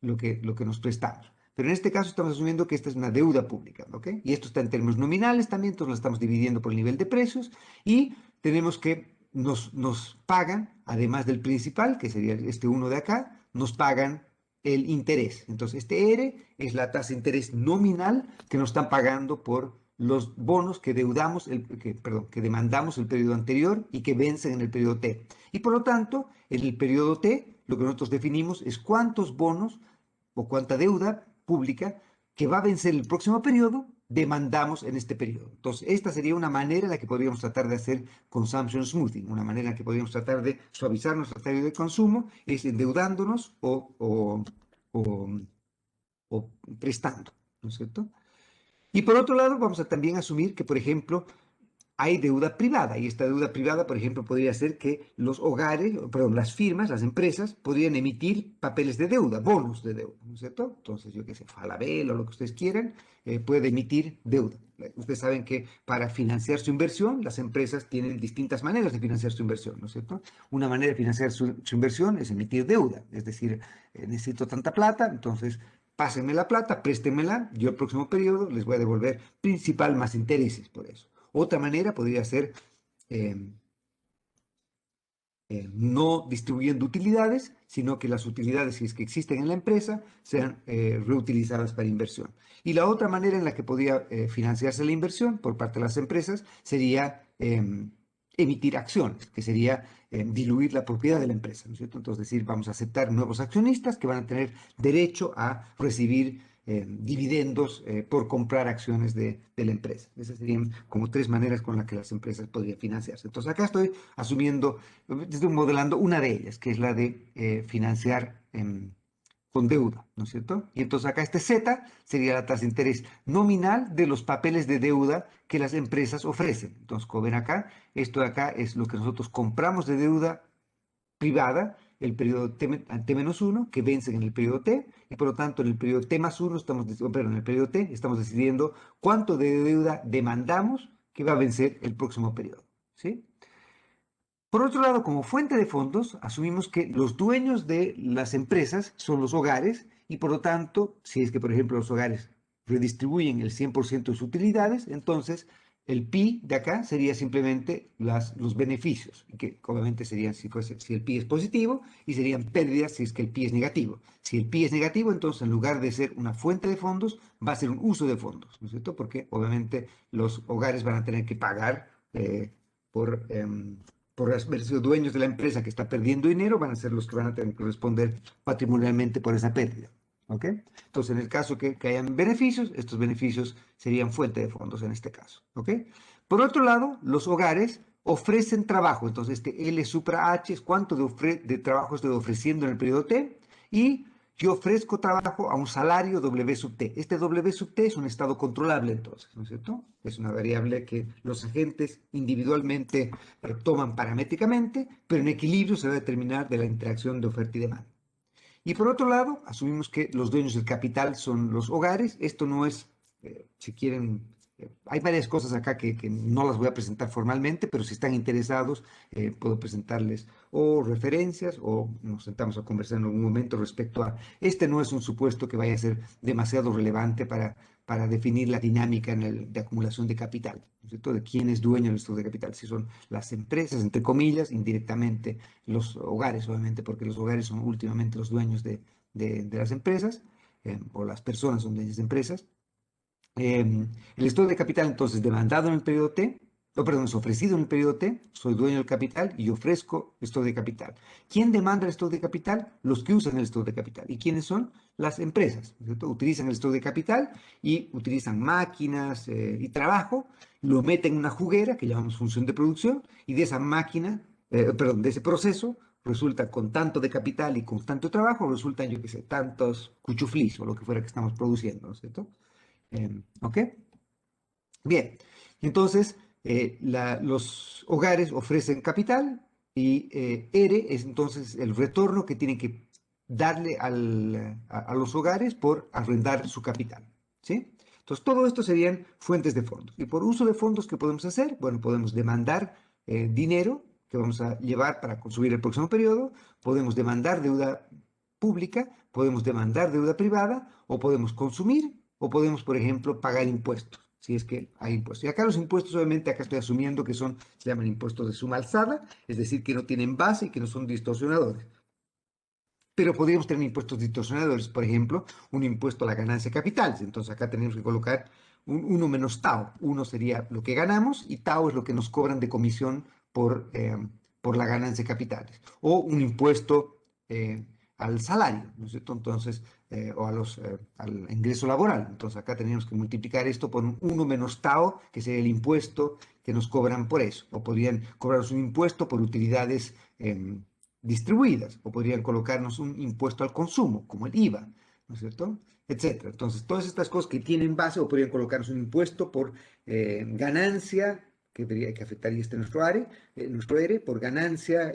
lo que nos prestamos. Pero en este caso estamos asumiendo que esta es una deuda pública, ¿ok? Y esto está en términos nominales también, entonces lo estamos dividiendo por el nivel de precios y tenemos que nos pagan, además del principal, que sería este uno de acá, nos pagan el interés. Entonces, este R es la tasa de interés nominal que nos están pagando por los bonos que que demandamos el periodo anterior y que vencen en el periodo T. Y por lo tanto, en el periodo T, lo que nosotros definimos es cuántos bonos o cuánta deuda pública que va a vencer el próximo periodo demandamos en este periodo. Entonces, esta sería una manera en la que podríamos tratar de hacer consumption smoothing, una manera en la que podríamos tratar de suavizar nuestra tarea de consumo, es endeudándonos o, o prestando, ¿no es cierto? Y por otro lado, vamos a también asumir que, por ejemplo, hay deuda privada y esta deuda privada, por ejemplo, podría ser que los hogares, perdón, las firmas, las empresas podrían emitir papeles de deuda, bonos de deuda, ¿no es cierto? Entonces, yo qué sé, Falabella o lo que ustedes quieran, puede emitir deuda. Ustedes saben que para financiar su inversión, las empresas tienen distintas maneras de financiar su inversión, ¿no es cierto? Una manera de financiar su inversión es emitir deuda, es decir, necesito tanta plata, entonces pásenme la plata, préstemela, yo el próximo periodo les voy a devolver principal más intereses por eso. Otra manera podría ser eh, no distribuyendo utilidades, sino que las utilidades, si es que existen en la empresa, sean reutilizadas para inversión. Y la otra manera en la que podría financiarse la inversión por parte de las empresas sería emitir acciones, que sería diluir la propiedad de la empresa, ¿no es cierto? Entonces, decir, vamos a aceptar nuevos accionistas que van a tener derecho a recibir dividendos por comprar acciones de la empresa. Esas serían como tres maneras con las que las empresas podrían financiarse. Entonces, acá estoy modelando una de ellas, que es la de financiar con deuda, ¿no es cierto? Y entonces acá este Z sería la tasa de interés nominal de los papeles de deuda que las empresas ofrecen. Entonces, como ven acá, esto de acá es lo que nosotros compramos de deuda privada, el periodo T-1, que vencen en el periodo T, y por lo tanto en el periodo T+1 en el periodo T estamos decidiendo cuánto de deuda demandamos que va a vencer el próximo periodo, ¿sí? Por otro lado, como fuente de fondos, asumimos que los dueños de las empresas son los hogares y por lo tanto, si es que por ejemplo los hogares redistribuyen el 100% de sus utilidades, entonces el PI de acá sería simplemente los beneficios, que obviamente serían si el PI es positivo y serían pérdidas si es que el PI es negativo. Si el PI es negativo, entonces en lugar de ser una fuente de fondos, va a ser un uso de fondos, ¿no es cierto? Porque obviamente los hogares van a tener que pagar por... por haber sido dueños de la empresa que está perdiendo dinero, van a ser los que van a tener que responder patrimonialmente por esa pérdida. ¿Ok? Entonces, en el caso que hayan beneficios, estos beneficios serían fuente de fondos en este caso. ¿Ok? Por otro lado, los hogares ofrecen trabajo. Entonces, este L supra H es cuánto de trabajo estoy ofreciendo en el periodo T. Y yo ofrezco trabajo a un salario W sub T. Este W sub T es un estado controlable entonces, ¿no es cierto? Es una variable que los agentes individualmente toman paramétricamente, pero en equilibrio se va a determinar de la interacción de oferta y demanda. Y por otro lado, asumimos que los dueños del capital son los hogares. Esto no es, si quieren, Hay varias cosas acá que no las voy a presentar formalmente, pero si están interesados, puedo presentarles o referencias o nos sentamos a conversar en algún momento respecto a, este no es un supuesto que vaya a ser demasiado relevante para definir la dinámica de acumulación de capital, ¿no es cierto? De quién es dueño del estado de capital, si son las empresas, entre comillas, indirectamente los hogares, obviamente, porque los hogares son últimamente los dueños de las empresas, o las personas son dueñas de empresas. El estado de capital, entonces, demandado en el periodo T, o perdón, es ofrecido en el periodo T, soy dueño del capital y ofrezco estado de capital. ¿Quién demanda el estado de capital? Los que usan el estado de capital. ¿Y quiénes son? Las empresas, ¿cierto? Utilizan el estado de capital y utilizan máquinas y trabajo, lo meten en una juguera que llamamos función de producción y de esa máquina, perdón, de ese proceso, resulta con tanto de capital y con tanto trabajo, resultan, yo qué sé, tantos cuchuflis o lo que fuera que estamos produciendo, ¿no es cierto? ¿Ok? Bien, entonces los hogares ofrecen capital y ERE es entonces el retorno que tienen que darle a los hogares por arrendar su capital, ¿sí? Entonces todo esto serían fuentes de fondos. Y por uso de fondos, ¿qué podemos hacer? Bueno, podemos demandar dinero que vamos a llevar para consumir el próximo periodo, podemos demandar deuda pública, podemos demandar deuda privada o podemos consumir o podemos, por ejemplo, pagar impuestos, si es que hay impuestos. Y acá los impuestos, obviamente, acá estoy asumiendo que se llaman impuestos de suma alzada, es decir, que no tienen base y que no son distorsionadores. Pero podríamos tener impuestos distorsionadores, por ejemplo, un impuesto a la ganancia de capitales. Entonces acá tenemos que colocar un 1 menos tau. Uno sería lo que ganamos y tau es lo que nos cobran de comisión por la ganancia de capitales. O un impuesto al salario, ¿no es cierto? Entonces, o al ingreso laboral. Entonces acá tenemos que multiplicar esto por un 1 menos tau, que sería el impuesto que nos cobran por eso. O podrían cobrarnos un impuesto por utilidades distribuidas, o podrían colocarnos un impuesto al consumo, como el IVA, ¿no es cierto? Etcétera. Entonces, todas estas cosas que tienen base, o podrían colocarnos un impuesto por ganancia, que afectaría nuestro ERE, por ganancia,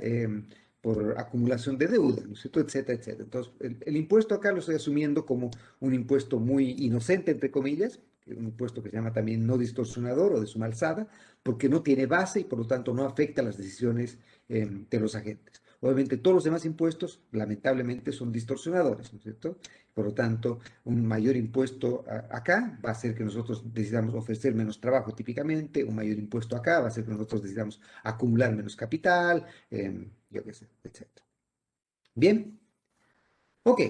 por acumulación de deuda, ¿no es cierto? Etcétera, etcétera. Entonces, el impuesto acá lo estoy asumiendo como un impuesto muy inocente, entre comillas, un impuesto que se llama también no distorsionador o de suma alzada, porque no tiene base y por lo tanto no afecta las decisiones de los agentes. Obviamente todos los demás impuestos, lamentablemente, son distorsionadores, ¿no es cierto? Por lo tanto, un mayor impuesto acá va a hacer que nosotros decidamos ofrecer menos trabajo típicamente, un mayor impuesto acá va a hacer que nosotros decidamos acumular menos capital, yo qué sé, etcétera. Bien, ok.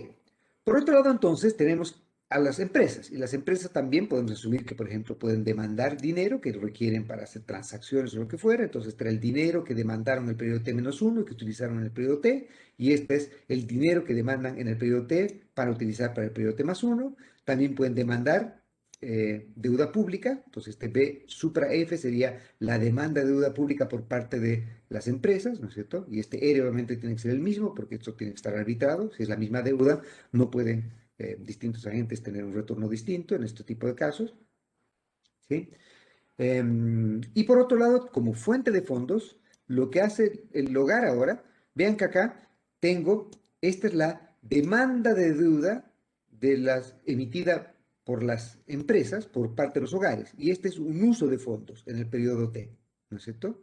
Por otro lado, entonces, tenemos a las empresas. Y las empresas también podemos asumir que, por ejemplo, pueden demandar dinero que requieren para hacer transacciones o lo que fuera. Entonces, trae el dinero que demandaron en el periodo T-1 y que utilizaron en el periodo T. Y este es el dinero que demandan en el periodo T para utilizar para el periodo T+1. También pueden demandar deuda pública. Entonces, este B supra F sería la demanda de deuda pública por parte de las empresas, ¿no es cierto? Y este R obviamente tiene que ser el mismo porque esto tiene que estar arbitrado. Si es la misma deuda, no pueden distintos agentes tener un retorno distinto en este tipo de casos, ¿sí? Y por otro lado, como fuente de fondos, lo que hace el hogar ahora, vean que acá tengo, esta es la demanda de deuda emitida por las empresas por parte de los hogares, y este es un uso de fondos en el periodo T, ¿no es cierto?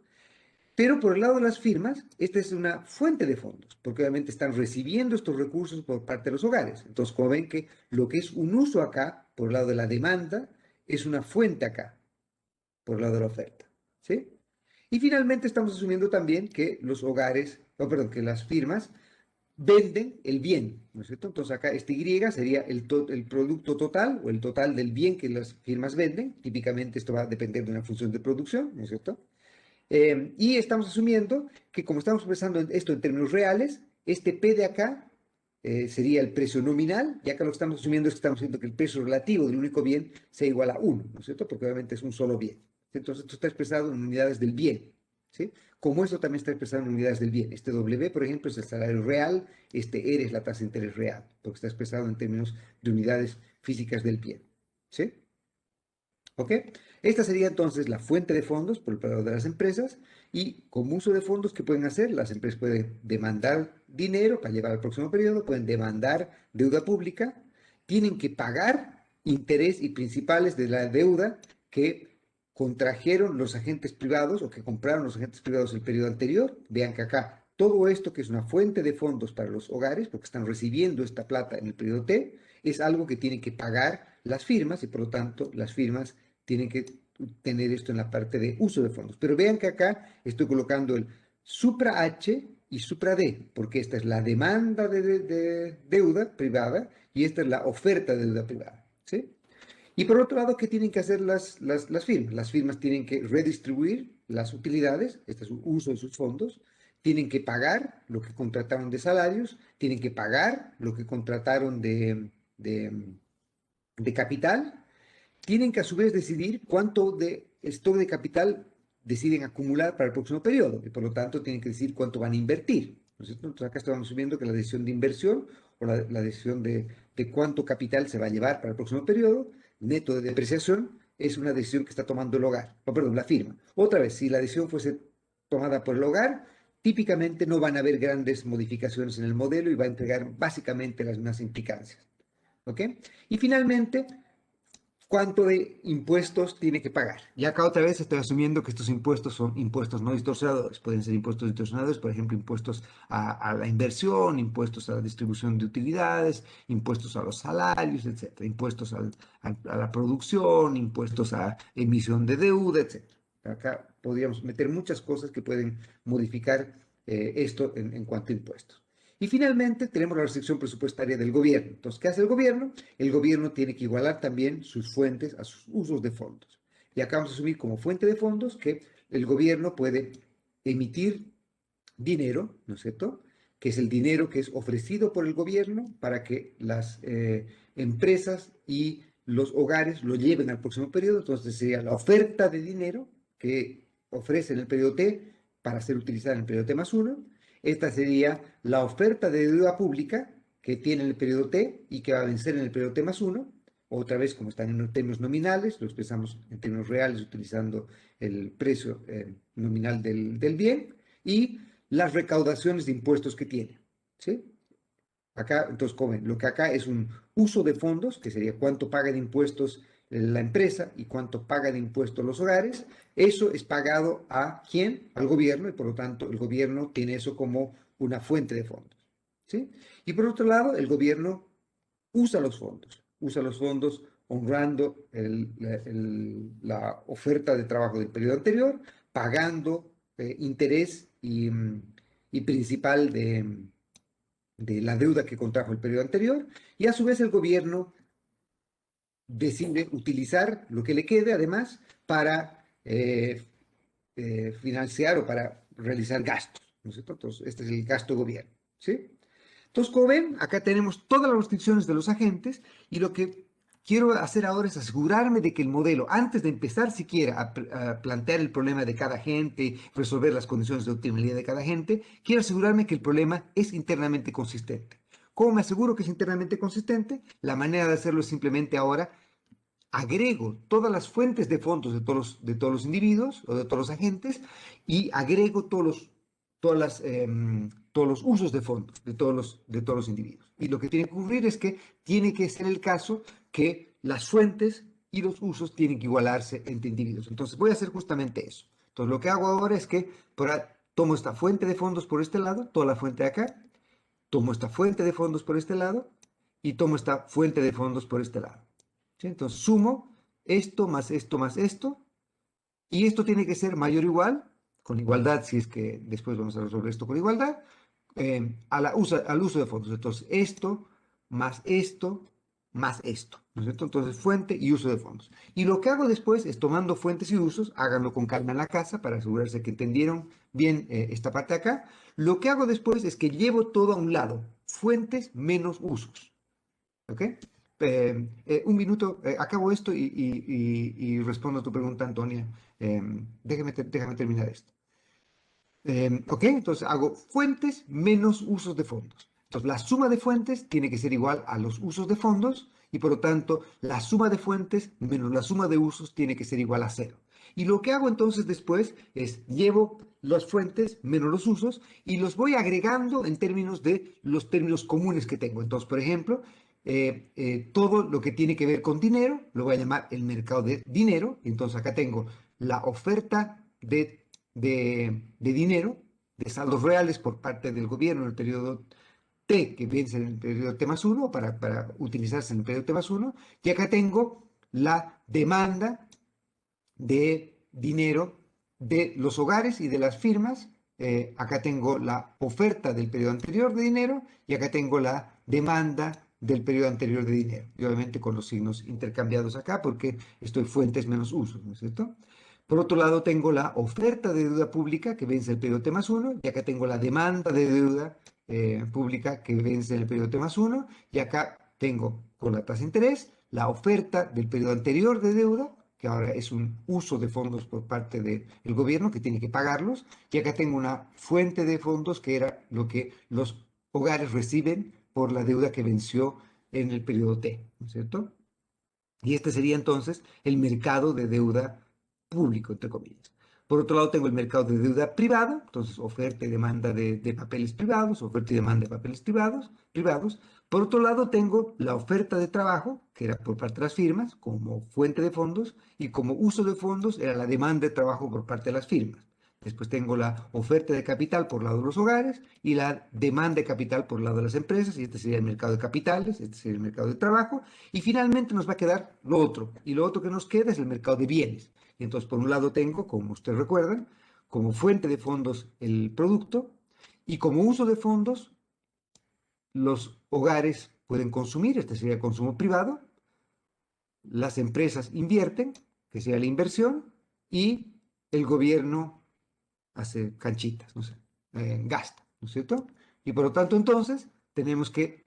Pero por el lado de las firmas, esta es una fuente de fondos, porque obviamente están recibiendo estos recursos por parte de los hogares. Entonces, como ven que lo que es un uso acá, por el lado de la demanda, es una fuente acá, por el lado de la oferta. ¿Sí? Y finalmente estamos asumiendo también que los hogares, o perdón, que las firmas venden el bien, ¿no es cierto? Entonces acá este Y sería el producto total o el total del bien que las firmas venden. Típicamente esto va a depender de una función de producción, ¿no es cierto? Y estamos asumiendo que como estamos expresando esto en términos reales, este P de acá sería el precio nominal, y acá lo que estamos asumiendo es que estamos diciendo que el precio relativo del único bien sea igual a 1, ¿no es cierto? Porque obviamente es un solo bien. Entonces esto está expresado en unidades del bien, ¿sí? Como esto también está expresado en unidades del bien. Este W, por ejemplo, es el salario real, este R es la tasa de interés real, porque está expresado en términos de unidades físicas del bien, ¿sí? ¿Ok? Esta sería entonces la fuente de fondos por el lado de las empresas y como uso de fondos, ¿qué pueden hacer? Las empresas pueden demandar dinero para llevar al próximo periodo, pueden demandar deuda pública, tienen que pagar interés y principales de la deuda que contrajeron los agentes privados o que compraron los agentes privados el periodo anterior. Vean que acá todo esto que es una fuente de fondos para los hogares, porque están recibiendo esta plata en el periodo T, es algo que tienen que pagar las firmas y por lo tanto las firmas tienen que tener esto en la parte de uso de fondos. Pero vean que acá estoy colocando el supra H y supra D, porque esta es la demanda de deuda privada y esta es la oferta de deuda privada, ¿sí? Y por otro lado, ¿qué tienen que hacer las firmas? Las firmas tienen que redistribuir las utilidades, este es su uso de sus fondos, tienen que pagar lo que contrataron de salarios, tienen que pagar lo que contrataron de capital, tienen que a su vez decidir cuánto de stock de capital deciden acumular para el próximo periodo y por lo tanto tienen que decidir cuánto van a invertir, ¿no es cierto? Entonces acá estamos subiendo que la decisión de inversión o la decisión de cuánto capital se va a llevar para el próximo periodo, neto de depreciación, es una decisión que está tomando el hogar, o perdón, la firma. Otra vez, si la decisión fuese tomada por el hogar, típicamente no van a haber grandes modificaciones en el modelo y va a entregar básicamente las mismas implicancias. ¿Ok? Y finalmente, cuánto de impuestos tiene que pagar. Y acá otra vez estoy asumiendo que estos impuestos son impuestos no distorsionadores. Pueden ser impuestos distorsionadores, por ejemplo, impuestos a la inversión, impuestos a la distribución de utilidades, impuestos a los salarios, etcétera, impuestos a la producción, impuestos a emisión de deuda, etcétera. Acá podríamos meter muchas cosas que pueden modificar esto en cuanto a impuestos. Y finalmente tenemos la restricción presupuestaria del gobierno. Entonces, ¿qué hace el gobierno? El gobierno tiene que igualar también sus fuentes a sus usos de fondos. Y acá vamos a asumir como fuente de fondos que el gobierno puede emitir dinero, ¿no es cierto? Que es el dinero que es ofrecido por el gobierno para que las empresas y los hogares lo lleven al próximo periodo. Entonces sería la oferta de dinero que ofrece en el periodo T para ser utilizada en el periodo T más 1. Esta sería la oferta de deuda pública que tiene el periodo T y que va a vencer en el periodo T más 1. Otra vez, como están en términos nominales, lo expresamos en términos reales utilizando el precio nominal del bien y las recaudaciones de impuestos que tiene. ¿Sí? Acá, entonces, lo que acá es un uso de fondos, que sería cuánto paga de impuestos la empresa y cuánto paga de impuestos los hogares. Eso es pagado a quién? Al gobierno, y por lo tanto el gobierno tiene eso como una fuente de fondos. ¿Sí? Y por otro lado, el gobierno usa los fondos honrando la oferta de trabajo del periodo anterior, pagando interés y principal de la deuda que contrajo el periodo anterior, y a su vez el gobierno decide utilizar lo que le quede, además, para financiar o para realizar gastos, ¿no es cierto? Entonces, este es el gasto gobierno, ¿sí? Entonces, como ven, acá tenemos todas las restricciones de los agentes y lo que quiero hacer ahora es asegurarme de que el modelo, antes de empezar siquiera a plantear el problema de cada agente, resolver las condiciones de optimalidad de cada agente, quiero asegurarme que el problema es internamente consistente. ¿Cómo me aseguro que es internamente consistente? La manera de hacerlo es simplemente ahora agrego todas las fuentes de fondos de todos los individuos o de todos los agentes y agrego todos los usos de fondos de todos los individuos. Y lo que tiene que ocurrir es que tiene que ser el caso que las fuentes y los usos tienen que igualarse entre individuos. Entonces voy a hacer justamente eso. Entonces lo que hago ahora es que tomo esta fuente de fondos por este lado, toda la fuente de acá, tomo esta fuente de fondos por este lado y tomo esta fuente de fondos por este lado. ¿Sí? Entonces sumo esto más esto más esto, y esto tiene que ser mayor o igual, con igualdad, si es que después vamos a resolver esto con igualdad, al uso de fondos. Entonces esto más esto más esto, ¿no es cierto? Entonces fuente y uso de fondos. Y lo que hago después es tomando fuentes y usos, háganlo con calma en la casa para asegurarse que entendieron bien esta parte de acá. Lo que hago después es que llevo todo a un lado, fuentes menos usos. ¿Ok? Un minuto, acabo esto y respondo a tu pregunta, Antonia. Déjame terminar esto. Ok, entonces hago fuentes menos usos de fondos. Entonces la suma de fuentes tiene que ser igual a los usos de fondos y por lo tanto la suma de fuentes menos la suma de usos tiene que ser igual a 0. Y lo que hago entonces después es llevo las fuentes menos los usos y los voy agregando en términos de los términos comunes que tengo. Entonces, por ejemplo, todo lo que tiene que ver con dinero, lo voy a llamar el mercado de dinero. Entonces acá tengo la oferta de dinero, de saldos reales por parte del gobierno en el periodo T, que vence en el periodo T más uno, para utilizarse en el periodo T más uno. Y acá tengo la demanda de dinero de los hogares y de las firmas. Acá tengo la oferta del periodo anterior de dinero y acá tengo la demanda del periodo anterior de dinero. Y obviamente con los signos intercambiados acá porque esto es fuentes menos usos, ¿no es cierto? Por otro lado, tengo la oferta de deuda pública que vence el periodo T más uno y acá tengo la demanda de deuda pública que vence en el periodo T más uno y acá tengo con la tasa de interés la oferta del periodo anterior de deuda, que ahora es un uso de fondos por parte del gobierno que tiene que pagarlos, y acá tengo una fuente de fondos que era lo que los hogares reciben por la deuda que venció en el periodo T, ¿no es cierto? Y este sería entonces el mercado de deuda público, entre comillas. Por otro lado, tengo el mercado de deuda privado, entonces oferta y demanda de papeles privados, oferta y demanda de papeles privados. Por otro lado, tengo la oferta de trabajo, que era por parte de las firmas, como fuente de fondos, y como uso de fondos era la demanda de trabajo por parte de las firmas. Después tengo la oferta de capital por lado de los hogares y la demanda de capital por lado de las empresas, y este sería el mercado de capitales, este sería el mercado de trabajo, y finalmente nos va a quedar lo otro, y lo otro que nos queda es el mercado de bienes. Y entonces, por un lado tengo, como ustedes recuerdan, como fuente de fondos el producto, y como uso de fondos, los hogares pueden consumir, este sería el consumo privado, las empresas invierten, que sería la inversión, y el gobierno hace canchitas, no sé, gasta, ¿no es cierto? Y por lo tanto, entonces, tenemos que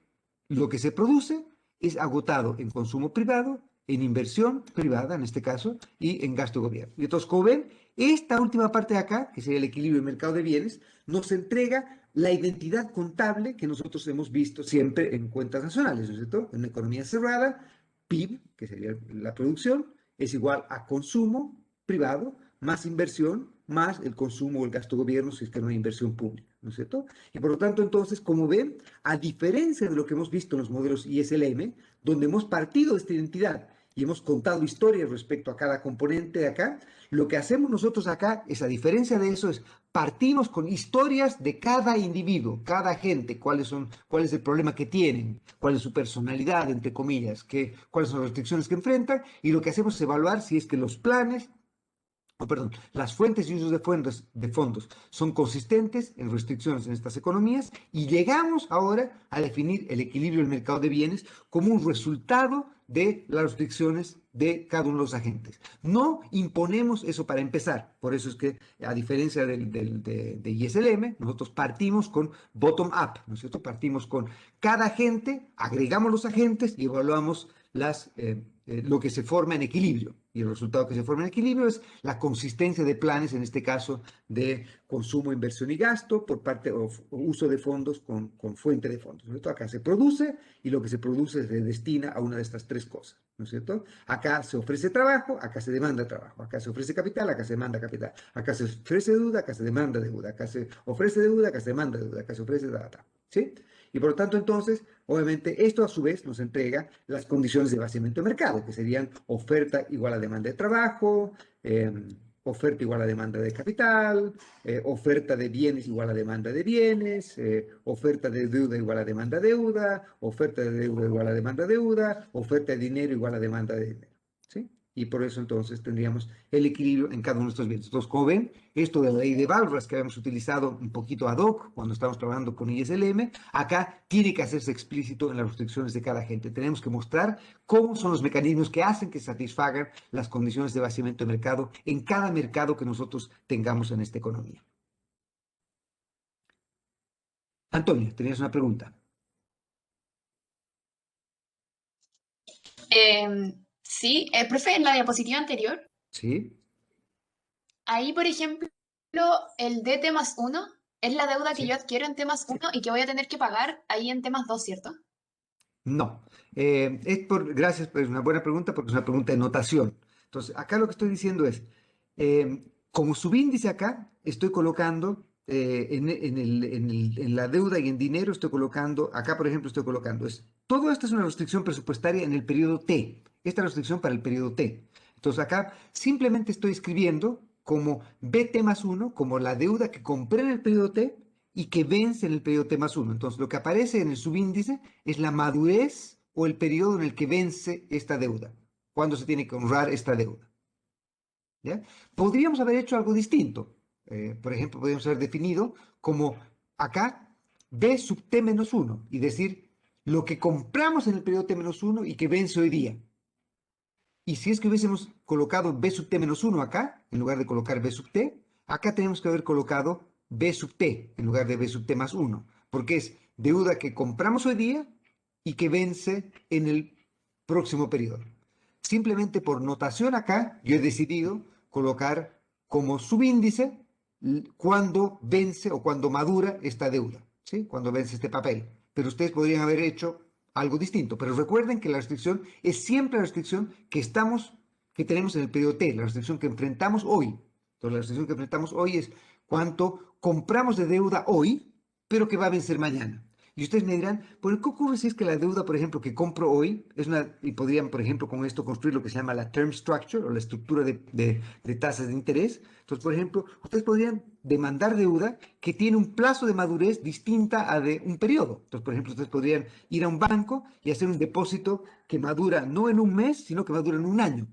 lo que se produce es agotado en consumo privado, en inversión privada, en este caso, y en gasto de gobierno. Y entonces, como ven, esta última parte de acá, que sería el equilibrio del mercado de bienes, nos entrega la identidad contable que nosotros hemos visto siempre en cuentas nacionales, ¿no es cierto? En una economía cerrada, PIB, que sería la producción, es igual a consumo privado más inversión, más el consumo o el gasto de gobierno si es que no hay inversión pública, ¿no es cierto? Y por lo tanto, entonces, como ven, a diferencia de lo que hemos visto en los modelos ISLM, donde hemos partido de esta identidad y hemos contado historias respecto a cada componente de acá, lo que hacemos nosotros acá es, a diferencia de eso, es partimos con historias de cada individuo, cada gente, cuál es el problema que tienen, cuál es su personalidad, entre comillas, cuáles son las restricciones que enfrentan, y lo que hacemos es evaluar si es que los planes perdón, las fuentes y usos de fondos son consistentes en restricciones en estas economías y llegamos ahora a definir el equilibrio del mercado de bienes como un resultado de las restricciones de cada uno de los agentes. No imponemos eso para empezar, por eso es que a diferencia de ISLM, nosotros partimos con bottom-up, ¿no es cierto? Partimos con cada agente, agregamos los agentes y evaluamos lo que se forma en equilibrio. Y el resultado que se forma en equilibrio es la consistencia de planes, en este caso de consumo, inversión y gasto, por parte o uso de fondos con fuente de fondos, ¿no es cierto? Acá se produce y lo que se produce se destina a una de estas tres cosas, ¿no es cierto? Acá se ofrece trabajo, acá se demanda trabajo, acá se ofrece capital, acá se demanda capital, acá se ofrece deuda, acá se demanda deuda, acá se ofrece deuda, acá se demanda deuda, acá se ofrece data, ¿sí? Y por lo tanto, entonces, obviamente, esto a su vez nos entrega las condiciones de vaciamiento de mercado, que serían oferta igual a demanda de trabajo, oferta igual a demanda de capital, oferta de bienes igual a demanda de bienes, oferta de deuda igual a demanda de deuda, oferta de deuda igual a demanda de deuda, oferta de dinero igual a demanda de dinero. ¿Sí? Y por eso entonces tendríamos el equilibrio en cada uno de estos bienes. Entonces, como ven, esto de la ley de Walras que habíamos utilizado un poquito ad hoc cuando estamos trabajando con ISLM, acá tiene que hacerse explícito en las restricciones de cada agente. Tenemos que mostrar cómo son los mecanismos que hacen que satisfagan las condiciones de vaciamiento de mercado en cada mercado que nosotros tengamos en esta economía. Antonio, tenías una pregunta. Sí, profe, en la diapositiva anterior, ¿Sí? ahí, por ejemplo, el de temas uno es la deuda que ¿Sí? yo adquiero en temas uno y que voy a tener que pagar ahí en temas 2, ¿cierto? No. Gracias, es una buena pregunta porque es una pregunta de notación. Entonces, acá lo que estoy diciendo es, como subíndice acá, estoy colocando en la deuda y en dinero estoy colocando, acá por ejemplo estoy colocando, todo esto es una restricción presupuestaria en el periodo T, esta restricción para el periodo T. Entonces acá simplemente estoy escribiendo como BT más 1, como la deuda que compré en el periodo T y que vence en el periodo T más 1. Entonces lo que aparece en el subíndice es la madurez o el periodo en el que vence esta deuda, cuando se tiene que honrar esta deuda. ¿Ya? Podríamos haber hecho algo distinto. Por ejemplo, podríamos haber definido como acá B sub T menos 1 y decir lo que compramos en el periodo T menos 1 y que vence hoy día. Y si es que hubiésemos colocado B sub T menos 1 acá, en lugar de colocar B sub T, acá tenemos que haber colocado B sub T en lugar de B sub T más 1, porque es deuda que compramos hoy día y que vence en el próximo periodo. Simplemente por notación acá, yo he decidido colocar como subíndice cuando vence o cuando madura esta deuda, ¿sí? Cuando vence este papel. Pero ustedes podrían haber hecho algo distinto. Pero recuerden que la restricción es siempre la restricción que tenemos en el periodo T, la restricción que enfrentamos hoy. Entonces, la restricción que enfrentamos hoy es cuánto compramos de deuda hoy, pero que va a vencer mañana. Y ustedes me dirán, ¿por qué ocurre si es que la deuda, por ejemplo, que compro hoy, y podrían, por ejemplo, con esto construir lo que se llama la term structure o la estructura de tasas de interés? Entonces, por ejemplo, ustedes podrían demandar deuda que tiene un plazo de madurez distinta a de un periodo. Entonces, por ejemplo, ustedes podrían ir a un banco y hacer un depósito que madura no en un mes, sino que madura en un año.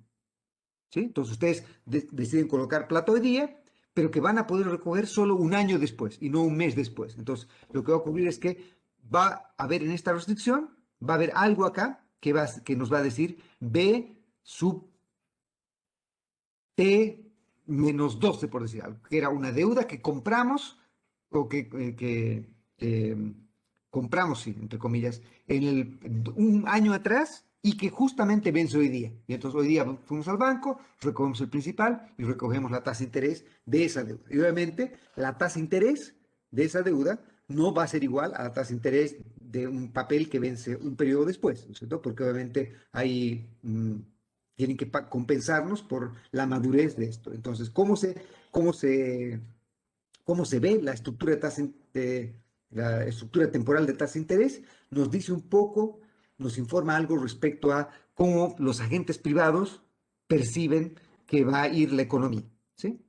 ¿Sí? Entonces, ustedes deciden colocar plata hoy día, pero que van a poder recoger solo un año después y no un mes después. Entonces, lo que va a ocurrir es que va a haber en esta restricción, va a haber algo acá que nos va a decir B sub T menos 12, por decir algo, que era una deuda que compramos o que compramos, sí, entre comillas, un año atrás y que justamente vence hoy día. Y entonces hoy día fuimos al banco, recogemos el principal y recogemos la tasa de interés de esa deuda. Y obviamente la tasa de interés de esa deuda no va a ser igual a la tasa de interés de un papel que vence un periodo después, ¿no es cierto? Porque obviamente hay tienen que compensarnos por la madurez de esto. Entonces, cómo se, cómo se ve la estructura de la estructura temporal de tasa de interés? Nos dice un poco, nos informa algo respecto a cómo los agentes privados perciben que va a ir la economía, ¿sí?